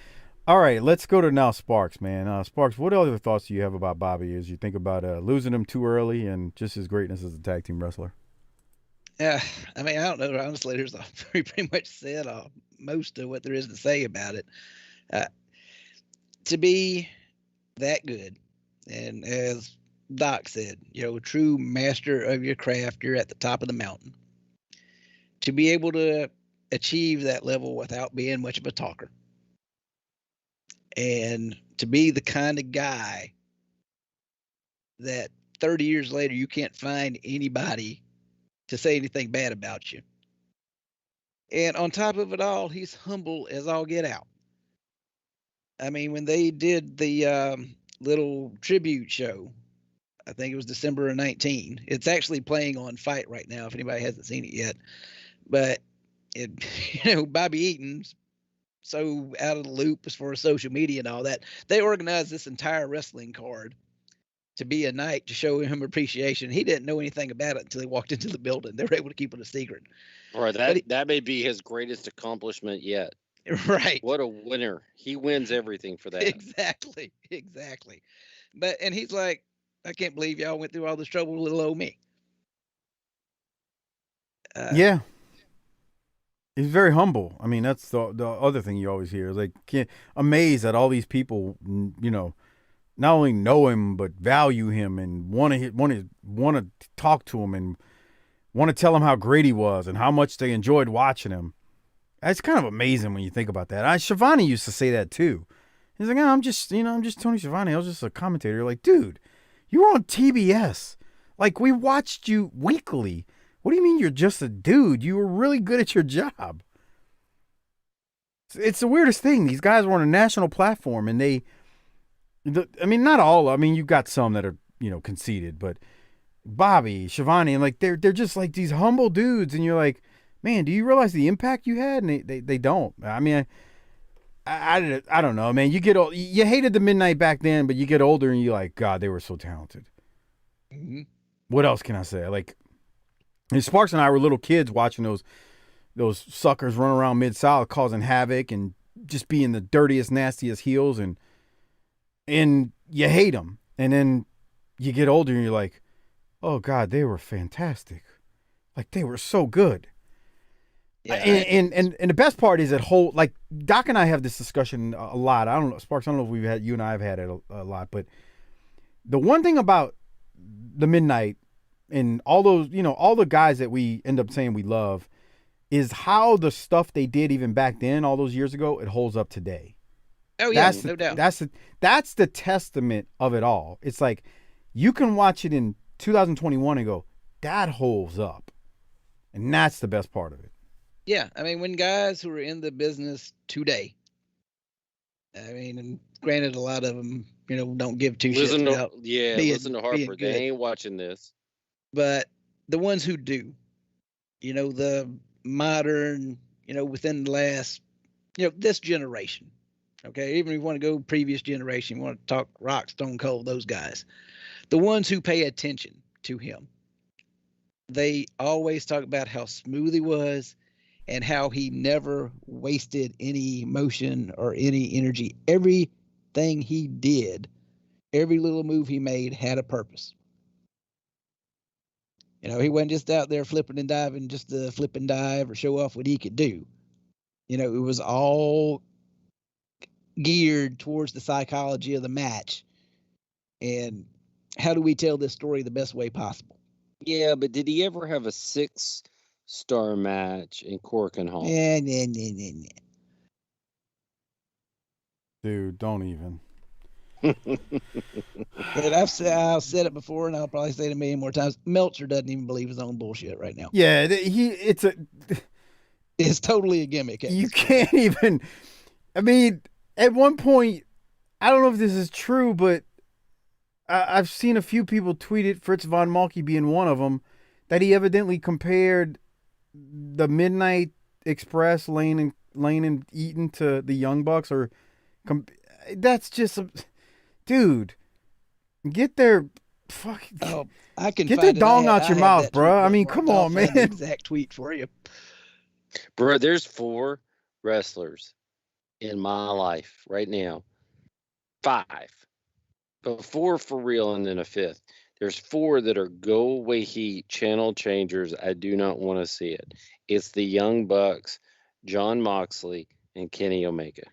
All right, let's go to now Sparks, man. Sparks, what other thoughts do you have about Bobby as you think about losing him too early and just his greatness as a tag team wrestler? Yeah, I mean, I don't know. Honestly, there's pretty much said most of what there is to say about it. Uh, to be that good, and as Doc said, true master of your craft, you're at the top of the mountain. To be able to achieve that level without being much of a talker, and to be the kind of guy that 30 years later you can't find anybody to say anything bad about you. And on top of it all, he's humble as all get out. I mean, when they did the little tribute show, I think it was December of 19. It's actually playing on Fight right now if anybody hasn't seen it yet. But it, Bobby Eaton's so out of the loop as far as social media and all that. They organized this entire wrestling card to be a night to show him appreciation. He didn't know anything about it until he walked into the building. They were able to keep it a secret. Right, that may be his greatest accomplishment yet. Right. What a winner. He wins everything for that. Exactly. And he's like, I can't believe y'all went through all this trouble with little old me. Yeah. He's very humble. I mean, that's the other thing you always hear. Like, amazed that all these people, not only know him but value him and want to talk to him and want to tell him how great he was and how much they enjoyed watching him. That's kind of amazing when you think about that. Schiavone used to say that too. He's like, I'm just Tony Schiavone. I was just a commentator. You're like, dude, you were on TBS. Like, we watched you weekly. What do you mean you're just a dude? You were really good at your job. It's the weirdest thing. These guys were on a national platform, and not all. I mean, you've got some that are, conceited, but Bobby, Schiavone, and like they're just like these humble dudes, and you're like, man, do you realize the impact you had? And they don't. I mean, I don't know, man. You get old. You hated the Midnight back then, but you get older, and you're like, God, they were so talented. Mm-hmm. What else can I say? Like, and Sparks and I were little kids watching those suckers run around Mid-South causing havoc and just being the dirtiest, nastiest heels, and you hate them. And then you get older and you're like, oh, God, they were fantastic. Like, they were so good. Yeah, and the best part is like, Doc and I have this discussion a lot. I don't know, Sparks, I don't know if you and I have had it a lot, but the one thing about the Midnight and all those, all the guys that we end up saying we love is how the stuff they did even back then, all those years ago, it holds up today. Oh yeah, no doubt. That's the testament of it all. It's like you can watch it in 2021 and go, that holds up. And that's the best part of it. Yeah, I mean, when guys who are in the business today, I mean, and granted, a lot of them, don't give two shits about listen to Harper. They ain't watching this. But the ones who do, the modern, within the last, this generation, okay, even if you want to go previous generation, you want to talk Rock, Stone Cold, those guys, the ones who pay attention to him, they always talk about how smooth he was and how he never wasted any emotion or any energy. Everything he did, every little move he made had a purpose. He wasn't just out there flipping and diving just to flip and dive or show off what he could do. It was all geared towards the psychology of the match. And how do we tell this story the best way possible? Yeah, but did he ever have a 6-star match in Cork and Hall? Yeah. Dude, don't even. And I've said it before, and I'll probably say it a million more times. Meltzer doesn't even believe his own bullshit right now. Yeah, it's totally a gimmick. You can't even. I mean, at one point, I don't know if this is true, but I've seen a few people tweet it, Fritz von Malky being one of them, that he evidently compared the Midnight Express, Lane and Eaton to the Young Bucks, that's just dude, get their fucking. Oh, I can get their dong out your mouth, bro. I mean, come on, man. Exact tweet for you, bro. There's 4 wrestlers in my life right now. 5. But 4 for real and then a 5th. There's 4 that are go away heat channel changers. I do not want to see it. It's the Young Bucks, John Moxley, and Kenny Omega.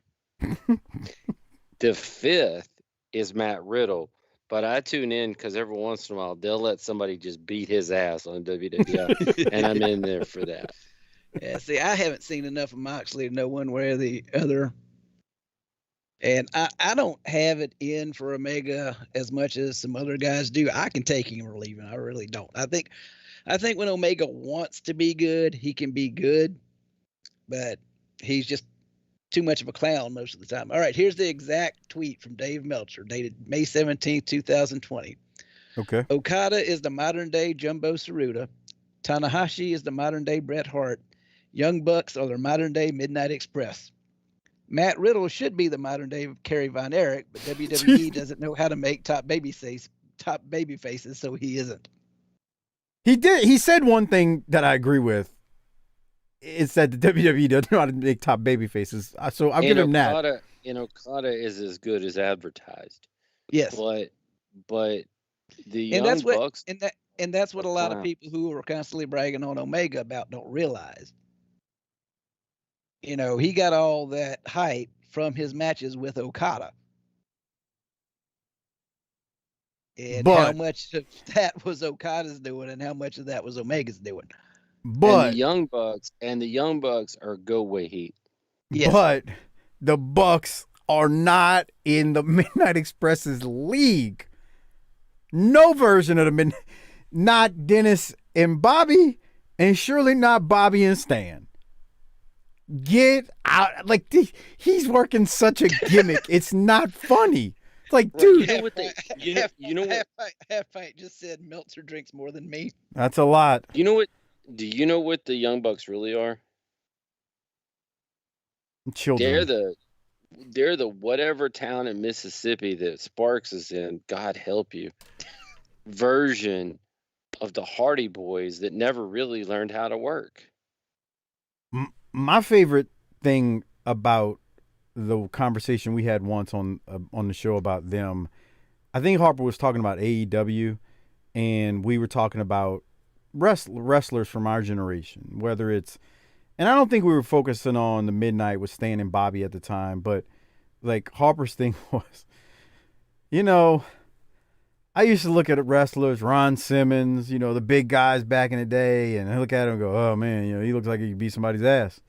The 5th is Matt Riddle, but I tune in because every once in a while they'll let somebody just beat his ass on WWF, and I'm in there for that. Yeah, see, I haven't seen enough of Moxley to know one way or the other. And I don't have it in for Omega as much as some other guys do. I can take him or leave him. I really don't. I think when Omega wants to be good, he can be good, but he's just too much of a clown most of the time. All right, here's the exact tweet from Dave Meltzer, dated May 17th, 2020. Okay. Okada is the modern day Jumbo Tsuruta. Tanahashi is the modern day Bret Hart. Young Bucks are the modern day Midnight Express. Matt Riddle should be the modern day Kerry Von Erich, but WWE doesn't know how to make top baby faces, so he isn't. He did. He said one thing that I agree with. It's that the WWE doesn't know how to make top baby faces. So I'll give him that. And Okada is as good as advertised. Yes. But the Young Bucks and that's what a lot of people who are constantly bragging on Omega about don't realize. You know, he got all that hype from his matches with Okada. And how much of that was Okada's doing and how much of that was Omega's doing. But and the Young Bucks are go away heat. Yes. But the Bucks are not in the Midnight Express's league. No version of the not Dennis and Bobby, and surely not Bobby and Stan. Get out! Like he's working such a gimmick. It's not funny. It's like, dude, you know what? Half pint just said Meltzer drinks more than me. That's a lot. You know what? Do you know what the Young Bucks really are? Children. They're the whatever town in Mississippi that Sparks is in. God help you. Version of the Hardy Boys that never really learned how to work. My favorite thing about the conversation we had once on the show about them, I think Harper was talking about AEW, and we were talking about wrestlers from our generation, whether it's, and I don't think we were focusing on the Midnight with Stan and Bobby at the time, but like Harper's thing was, you know, I used to look at wrestlers, Ron Simmons, the big guys back in the day, and I look at him and go, oh man, he looks like he could beat somebody's ass.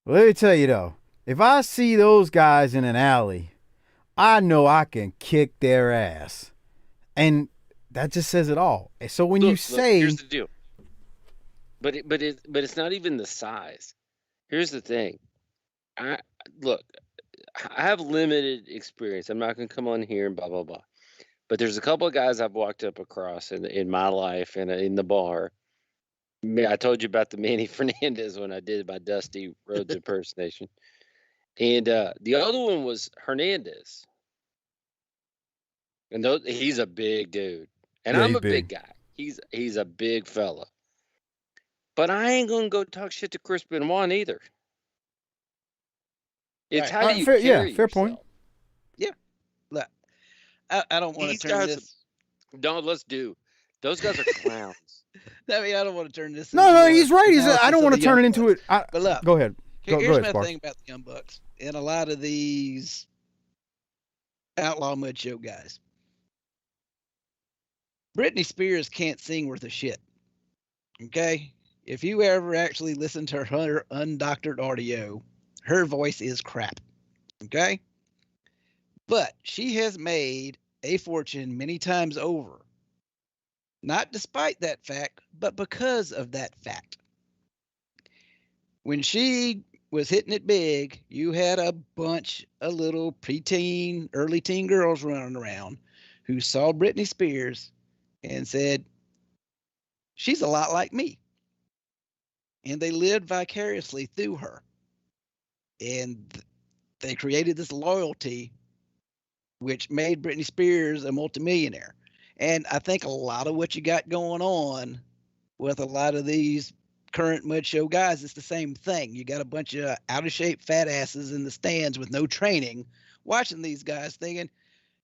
Well, let me tell you though, if I see those guys in an alley, I know I can kick their ass. And that just says it all. So when you say, here's the deal. But it's not even the size. Here's the thing. I have limited experience. I'm not going to come on here and blah blah blah. But there's a couple of guys I've walked up across in my life and in the bar. I told you about the Manny Fernandez when I did my Dusty Rhodes impersonation. And the other one was Hernandez. And he's a big dude. And I'm a big guy. He's a big fella. But I ain't going to go talk shit to Chris Benoit either. It's how you carry yourself. Fair point. Yeah. Look, I don't want to turn this. No, let's do. Those guys are clowns. I mean, I don't want to turn this. No, he's right. I don't want to turn it into it. But look, go ahead. Here's my thing about the Young Bucks and a lot of these Outlaw Mud Show guys. Britney Spears can't sing worth a shit. Okay? If you ever actually listen to her undoctored audio, her voice is crap. Okay? But she has made a fortune many times over. Not despite that fact, but because of that fact. When she was hitting it big, you had a bunch of little preteen, early teen girls running around who saw Britney Spears and said, she's a lot like me. And they lived vicariously through her. And they created this loyalty, which made Britney Spears a multimillionaire. And I think a lot of what you got going on with a lot of these current mud show guys, it's the same thing. You got a bunch of out of shape fat asses in the stands with no training watching these guys thinking,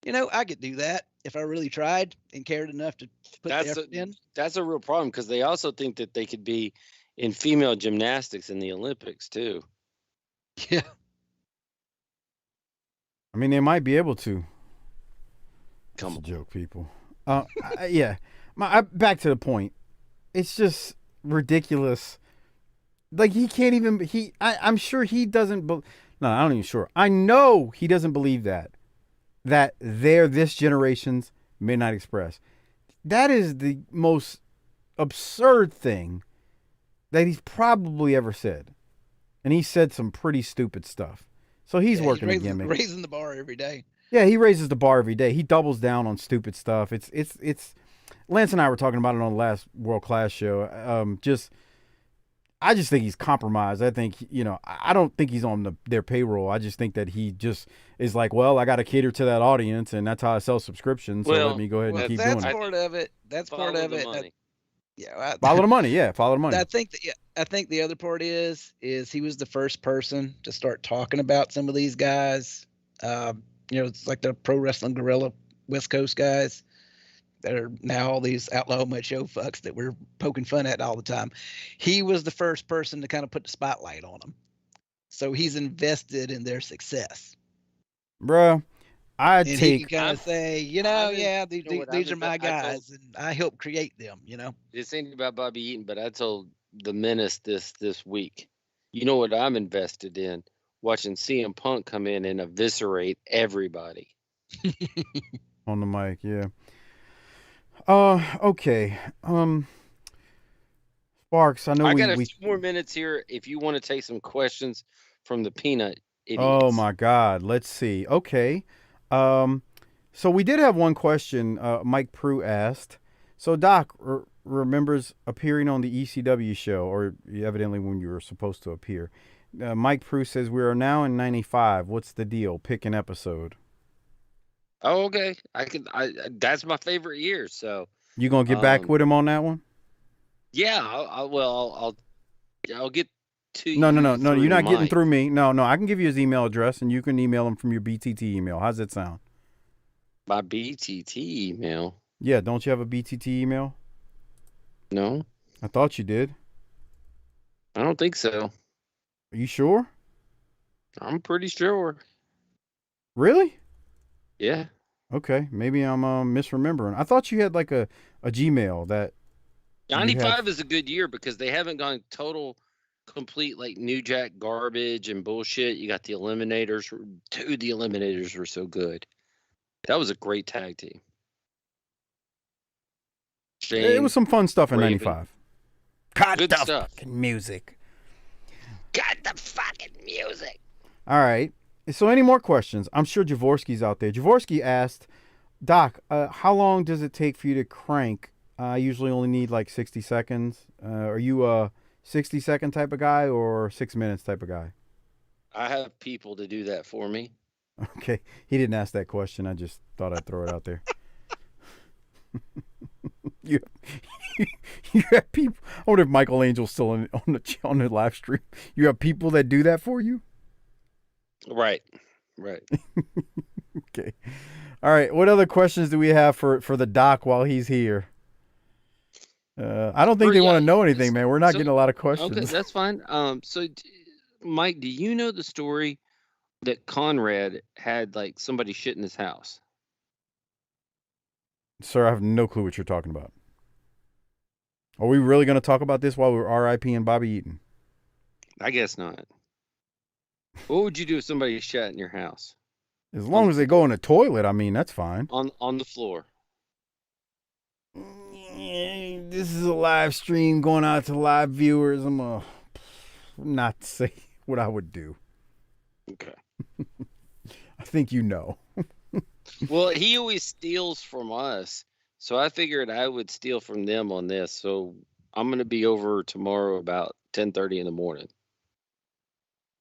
I could do that if I really tried and cared enough to put the effort in. That's a real problem because they also think that they could be in female gymnastics in the Olympics too. Yeah. I mean, they might be able to. Come It's a on. joke, people. Yeah. Back to the point. It's just ridiculous. Like he can't even. I'm sure he doesn't. No, I'm not even sure. I know he doesn't believe that they're this generation's Midnight Express. That is the most absurd thing that he's probably ever said, and he said some pretty stupid stuff. So he's working a gimmick, raising the bar every day. Yeah, he raises the bar every day. He doubles down on stupid stuff. It's. Lance and I were talking about it on the last World Class show. I just think he's compromised. I think, I don't think he's on their payroll. I just think that he just is like, well, I got to cater to that audience, and that's how I sell subscriptions. So let me go ahead and keep doing it. That's part of it. That's part of it. Follow the money. Yeah, follow the money. I think the other part is he was the first person to start talking about some of these guys. It's like the pro wrestling guerrilla West Coast guys that are now all these outlaw mud show fucks that we're poking fun at all the time. He was the first person to kind of put the spotlight on them. So he's invested in their success. Bruh, he can kind of say, these are my guys, and I helped create them, This ain't about Bobby Eaton, but I told the Menace this week. You know what I'm invested in? Watching CM Punk come in and eviscerate everybody. On the mic, yeah. Okay. Sparks, I know I got a few more minutes here if you want to take some questions from the peanut idiots. Oh my God. Let's see. Okay. So we did have one question Mike Prue asked. So Doc remembers appearing on the ECW show, or evidently when you were supposed to appear. Mike Prue says, we are now in 95. What's the deal? Pick an episode. Oh, okay. That's my favorite year. So you gonna get back with him on that one? Yeah. I'll get to you. No. You're not getting through me. No. I can give you his email address, and you can email him from your BTT email. How's that sound? My BTT email. Yeah. Don't you have a BTT email? No. I thought you did. I don't think so. Are you sure? I'm pretty sure. Really? Yeah. Okay, maybe I'm misremembering. I thought you had like a Gmail that. 95 is a good year because they haven't gone total, complete like New Jack garbage and bullshit. You got the Eliminators. Dude, the Eliminators were so good. That was a great tag team. Shane, it was some fun stuff in Raven. 95. Got Good the stuff. fucking music. Got the fucking music. All right. So any more questions? I'm sure Jaworski's out there. Jaworski asked, Doc, how long does it take for you to crank? I usually only need like 60 seconds. Are you a 60-second type of guy or 6 minutes type of guy? I have people to do that for me. Okay. He didn't ask that question. I just thought I'd throw it out there. you have people. I wonder if Michael Angel's still on the live stream. You have people that do that for you? Right. Okay. All right. What other questions do we have for the Doc while he's here? I don't think they want to know anything, man. We're not getting a lot of questions. Okay, that's fine. So, Mike, do you know the story that Conrad had like somebody shit in his house? Sir, I have no clue what you're talking about. Are we really going to talk about this while we're RIP-ing Bobby Eaton? I guess not. What would you do if somebody shit in your house? As long as they go in the toilet, I mean, that's fine. On the floor. This is a live stream going out to live viewers. I'm going to not say what I would do. Okay. I think you know. Well, he always steals from us, so I figured I would steal from them on this. So I'm going to be over tomorrow about 10:30 in the morning.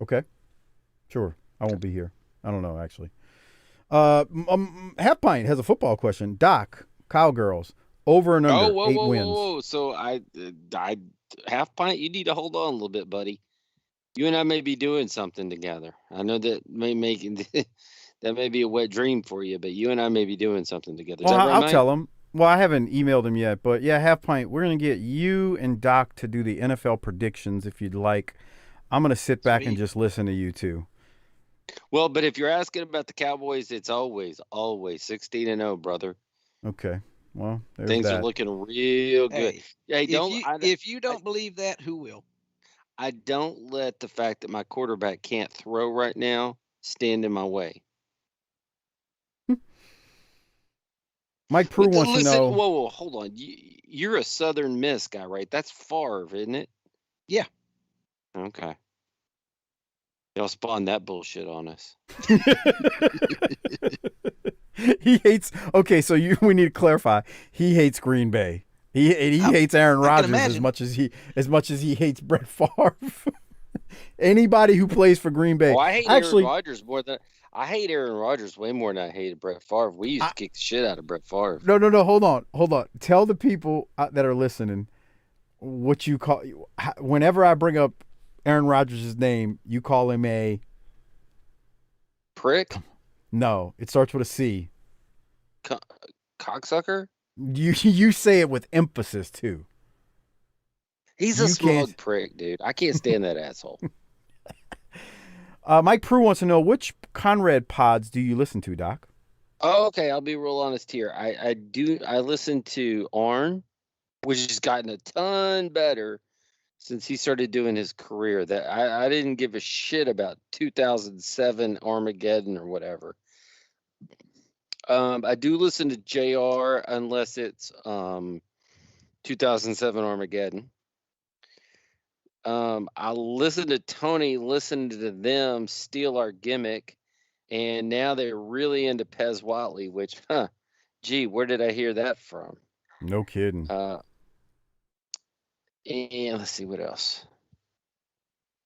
Okay. Sure. I won't be here. I don't know, actually. Half Pint has a football question. Doc, Cowgirls, over and under 8 wins. Whoa. So I Half pint, you need to hold on a little bit, buddy. You and I may be doing something together. I know that may make that may be a wet dream for you, but you and I may be doing something together. Is Well, that right, I'll Mike? tell him. Well, I haven't emailed him yet, but yeah, half pint. We're gonna get you and Doc to do the NFL predictions if you'd like. I'm gonna sit back and Sweet. just listen to you two. Well, but if you're asking about the Cowboys, it's always 16-0, brother. Okay. Well, there's Things are that. looking real good. Hey, Hey, if you don't believe that, who will? I don't let the fact that my quarterback can't throw right now stand in my way. Mike Prue But wants to listen, know. whoa, hold on. You're a Southern Miss guy, right? That's Favre, isn't it? Yeah. Okay. Y'all spawned that bullshit on us. He hates. Okay, so we need to clarify. He hates Green Bay. He hates Aaron I can Rodgers imagine. as much as he hates Brett Favre. Anybody who plays for Green Bay. Oh, I hate Actually, Aaron Rodgers more than I hate Aaron Rodgers way more than I hated Brett Favre. We used to kick the shit out of Brett Favre. no. Hold on. Tell the people that are listening what you call. Whenever I bring up Aaron Rodgers' name, you call him a Prick, no. It starts with a C. cocksucker. You say it with emphasis too. He's a You smug can't- prick, dude. I can't stand that asshole. Mike Prue wants to know which Conrad pods do you listen to, Doc? Oh, okay, I'll be real honest here. I listen to Arn, which has gotten a ton better since he started doing his career. That I didn't give a shit about 2007 Armageddon or whatever. I do listen to JR unless it's 2007 Armageddon. I listened to Tony, listened to them steal our gimmick, and now they're really into Pez Watley, which, gee, where did I hear that from? No kidding. And let's see what else.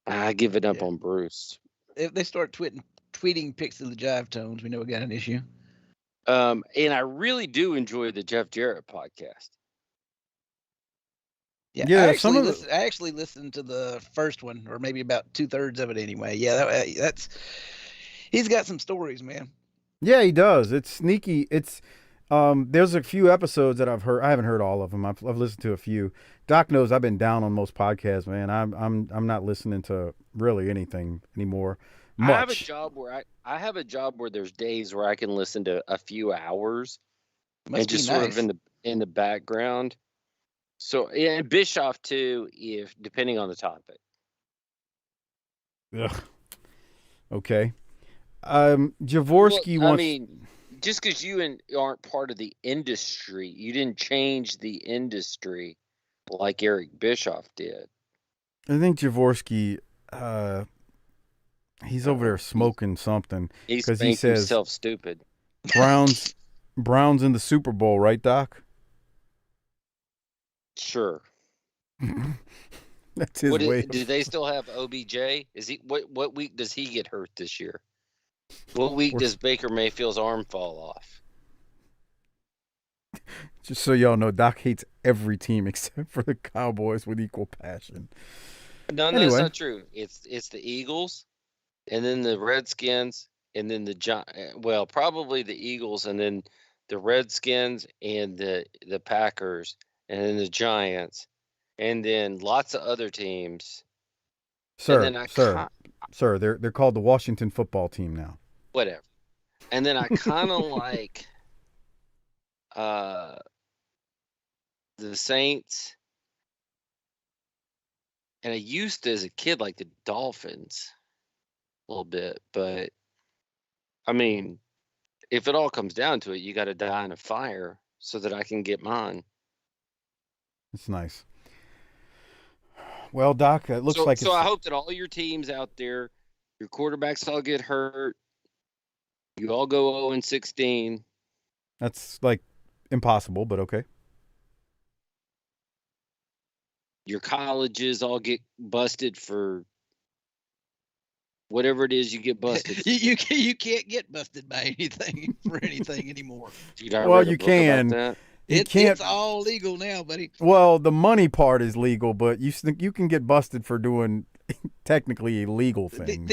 I give it up Yeah. on Bruce. If they start tweeting pics of the jive tones, we know we got an issue. And I really do enjoy the Jeff Jarrett podcast. Yeah, I some actually, of I actually listened to the first one, or maybe about 2/3 of it anyway. Yeah, that's he's got some stories, man. Yeah, he does. It's sneaky. It's there's a few episodes that I've heard. I haven't heard all of them. I've listened to a few. Doc knows I've been down on most podcasts, man. I'm not listening to really anything anymore. Much. I have a job where I have a job where there's days where I can listen to a few hours Must and be just nice. sort of in the background. So and Bischoff too, if depending on the topic. Ugh. Okay. Jaworski Well, wants. I mean, just because you aren't part of the industry, you didn't change the industry like Eric Bischoff did. I think Jaworski. He's over there smoking something He's because he making says himself stupid. Browns in the Super Bowl, right, Doc? Sure. That's his way. Do they still have OBJ? Is he what week does he get hurt this year? What week does Baker Mayfield's arm fall off? Just so y'all know, Doc hates every team except for the Cowboys with equal passion. No, Anyway. that's not true. It's the Eagles, and then the Redskins, and then well, probably the Eagles, and then the Redskins, and the Packers, and then the Giants, and then lots of other teams. Sir, they're called the Washington Football Team now. Whatever. And then I kind of like the Saints. And I used to, as a kid, like the Dolphins a little bit. But, I mean, if it all comes down to it, you got to die in a fire so that I can get mine. That's nice. Well, Doc, it looks like so I hope that all your teams out there, your quarterbacks all get hurt. You all go 0-16. That's like impossible, but okay. Your colleges all get busted for whatever it is you get busted for. you can't get busted by anything for anything anymore. Dude, I Well, read a you book about can. that. You It's can't. all legal now, buddy. Well, the money part is legal, but you can get busted for doing technically illegal things.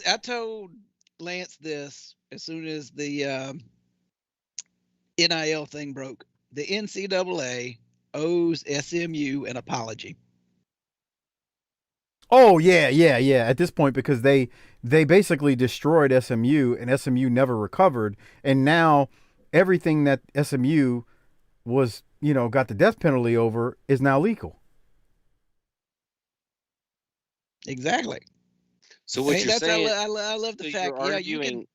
I told Lance this as soon as the NIL thing broke. The NCAA owes SMU an apology. Oh yeah. At this point, because they basically destroyed SMU, and SMU never recovered, and now everything that SMU was got the death penalty over is now legal. Exactly. So what Hey, you're that's saying? I love the So fact. you're Yeah, you can. arguing.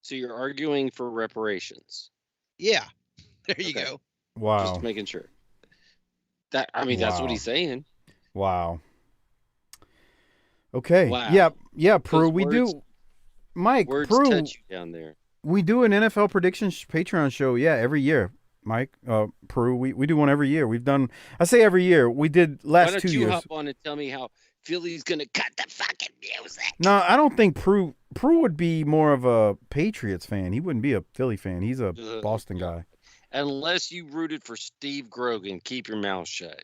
So you're arguing for reparations. Yeah, there you Okay, go. just Wow. making sure. That I mean, that's what Wow. he's saying. Wow. Okay. Yeah. Wow, Yeah. Prue, those we words do. Mike, words Prue, touch you down there. we do an NFL predictions Patreon show. Yeah, every year. Mike, Prue, we do one every year. We've done. I say every year. We did Why last don't two you years. hop on and tell me how Philly's gonna cut the fucking music? No, I don't think Prue would be more of a Patriots fan. He wouldn't be a Philly fan. He's a Boston guy. Unless you rooted for Steve Grogan, keep your mouth shut.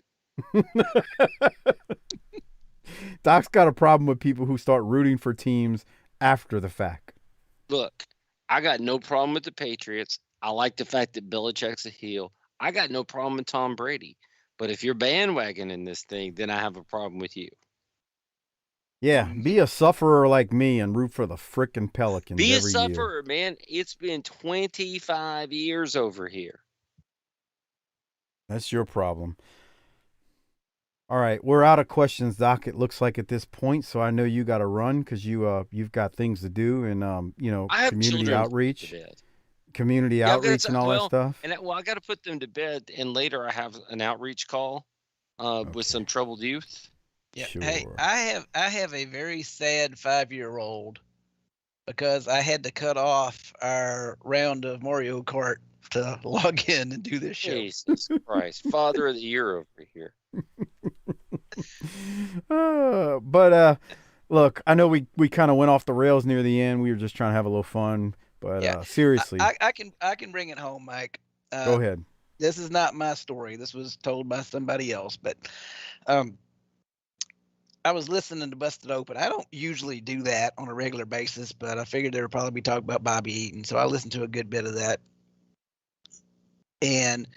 Doc's got a problem with people who start rooting for teams after the fact. Look, I got no problem with the Patriots. I like the fact that Belichick's a heel. I got no problem with Tom Brady. But if you're bandwagoning this thing, then I have a problem with you. Yeah, be a sufferer like me and root for the frickin' Pelicans Be a every year. sufferer, man. It's been 25 years over here. That's your problem. All right, we're out of questions, Doc. It looks like at this point, so I know you got to run because you've got things to do and I have community children outreach, to bed. community Yeah, I've got outreach and all that stuff. and I got to put them to bed, and later I have an outreach call with some troubled youth. Yeah. Sure. Hey, I have a very sad 5-year-old because I had to cut off our round of Mario Kart to log in and do this show. Jesus Christ, Father of the Year over here. But look, I know we kind of went off the rails near the end. We were just trying to have a little fun, but Yeah. seriously, I can bring it home, Mike. go ahead. This is not my story. This was told by somebody else, but I was listening to Busted Open. I don't usually do that on a regular basis, but I figured they would probably be talking about Bobby Eaton, so I listened to a good bit of that. And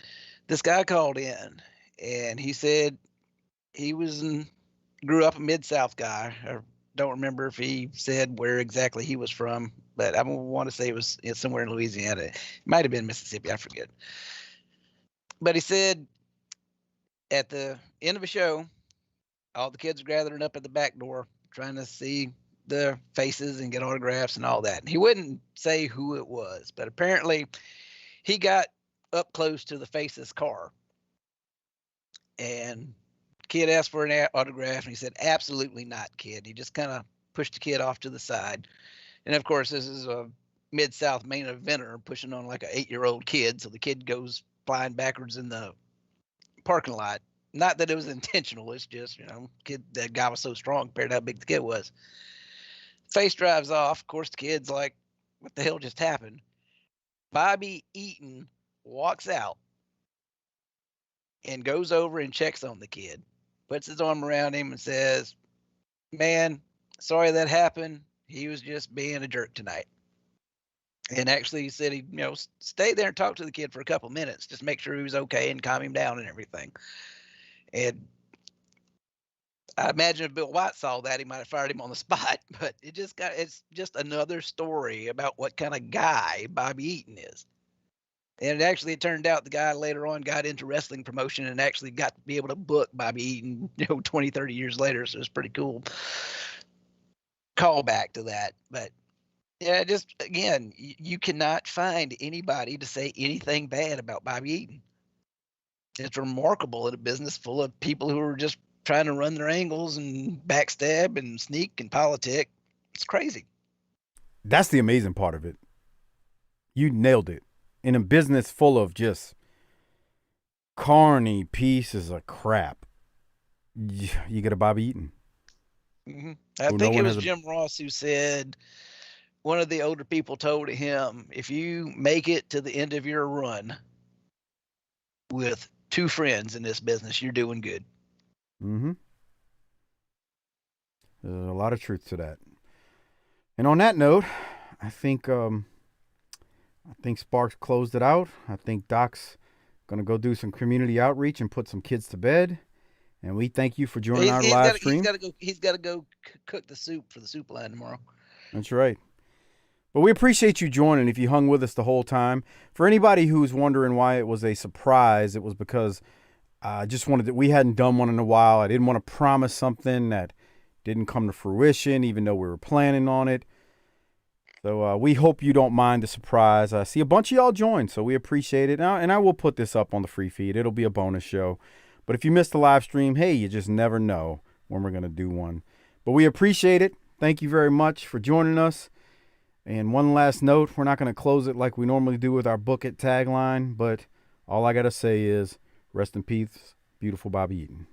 this guy called in, and he said he grew up a Mid-South guy. I don't remember if he said where exactly he was from, but I want to say it was somewhere in Louisiana. It might have been Mississippi. I forget. But he said at the end of a show, all the kids are gathering up at the back door trying to see the faces and get autographs and all that. And he wouldn't say who it was, but apparently he got up close to the face's car. And kid asked for an autograph, and he said, "Absolutely not, kid." He just kind of pushed the kid off to the side. And of course, this is a Mid-South main eventer pushing on like an 8-year-old kid. So the kid goes flying backwards in the parking lot. Not that it was intentional. It's just, that guy was so strong compared to how big the kid was. Face drives off. Of course, the kid's like, what the hell just happened? Bobby Eaton walks out and goes over and checks on the kid, puts his arm around him and says, "Man, sorry that happened. He was just being a jerk tonight." And actually he said he'd, stay there and talk to the kid for a couple minutes, just make sure he was okay and calm him down and everything. And I imagine if Bill White saw that, he might have fired him on the spot. But it's just another story about what kind of guy Bobby Eaton is. And it turned out the guy later on got into wrestling promotion and actually got to be able to book Bobby Eaton, 20, 30 years later. So it's pretty cool callback to that. But yeah, just again, you cannot find anybody to say anything bad about Bobby Eaton. It's remarkable in a business full of people who are just trying to run their angles and backstab and sneak and politic. It's crazy. That's the amazing part of it. You nailed it. In a business full of just corny pieces of crap, you get a Bobby Eaton. Mm-hmm. I think it was Jim Ross who said one of the older people told him, if you make it to the end of your run, with 2 friends in this business, you're doing good. Mm-hmm. There's a lot of truth to that. And on that note, I think Sparks closed it out. I think Doc's gonna go do some community outreach and put some kids to bed. And we thank you for joining our live stream. He's got to go cook the soup for the soup line tomorrow. That's right. But we appreciate you joining if you hung with us the whole time. For anybody who's wondering why it was a surprise, it was because I just wanted we hadn't done one in a while. I didn't want to promise something that didn't come to fruition, even though we were planning on it. So we hope you don't mind the surprise. I see a bunch of y'all joined, so we appreciate it. And I will put this up on the free feed. It'll be a bonus show. But if you missed the live stream, hey, you just never know when we're going to do one. But we appreciate it. Thank you very much for joining us. And one last note, we're not going to close it like we normally do with our Book It tagline, but all I got to say is rest in peace, Beautiful Bobby Eaton.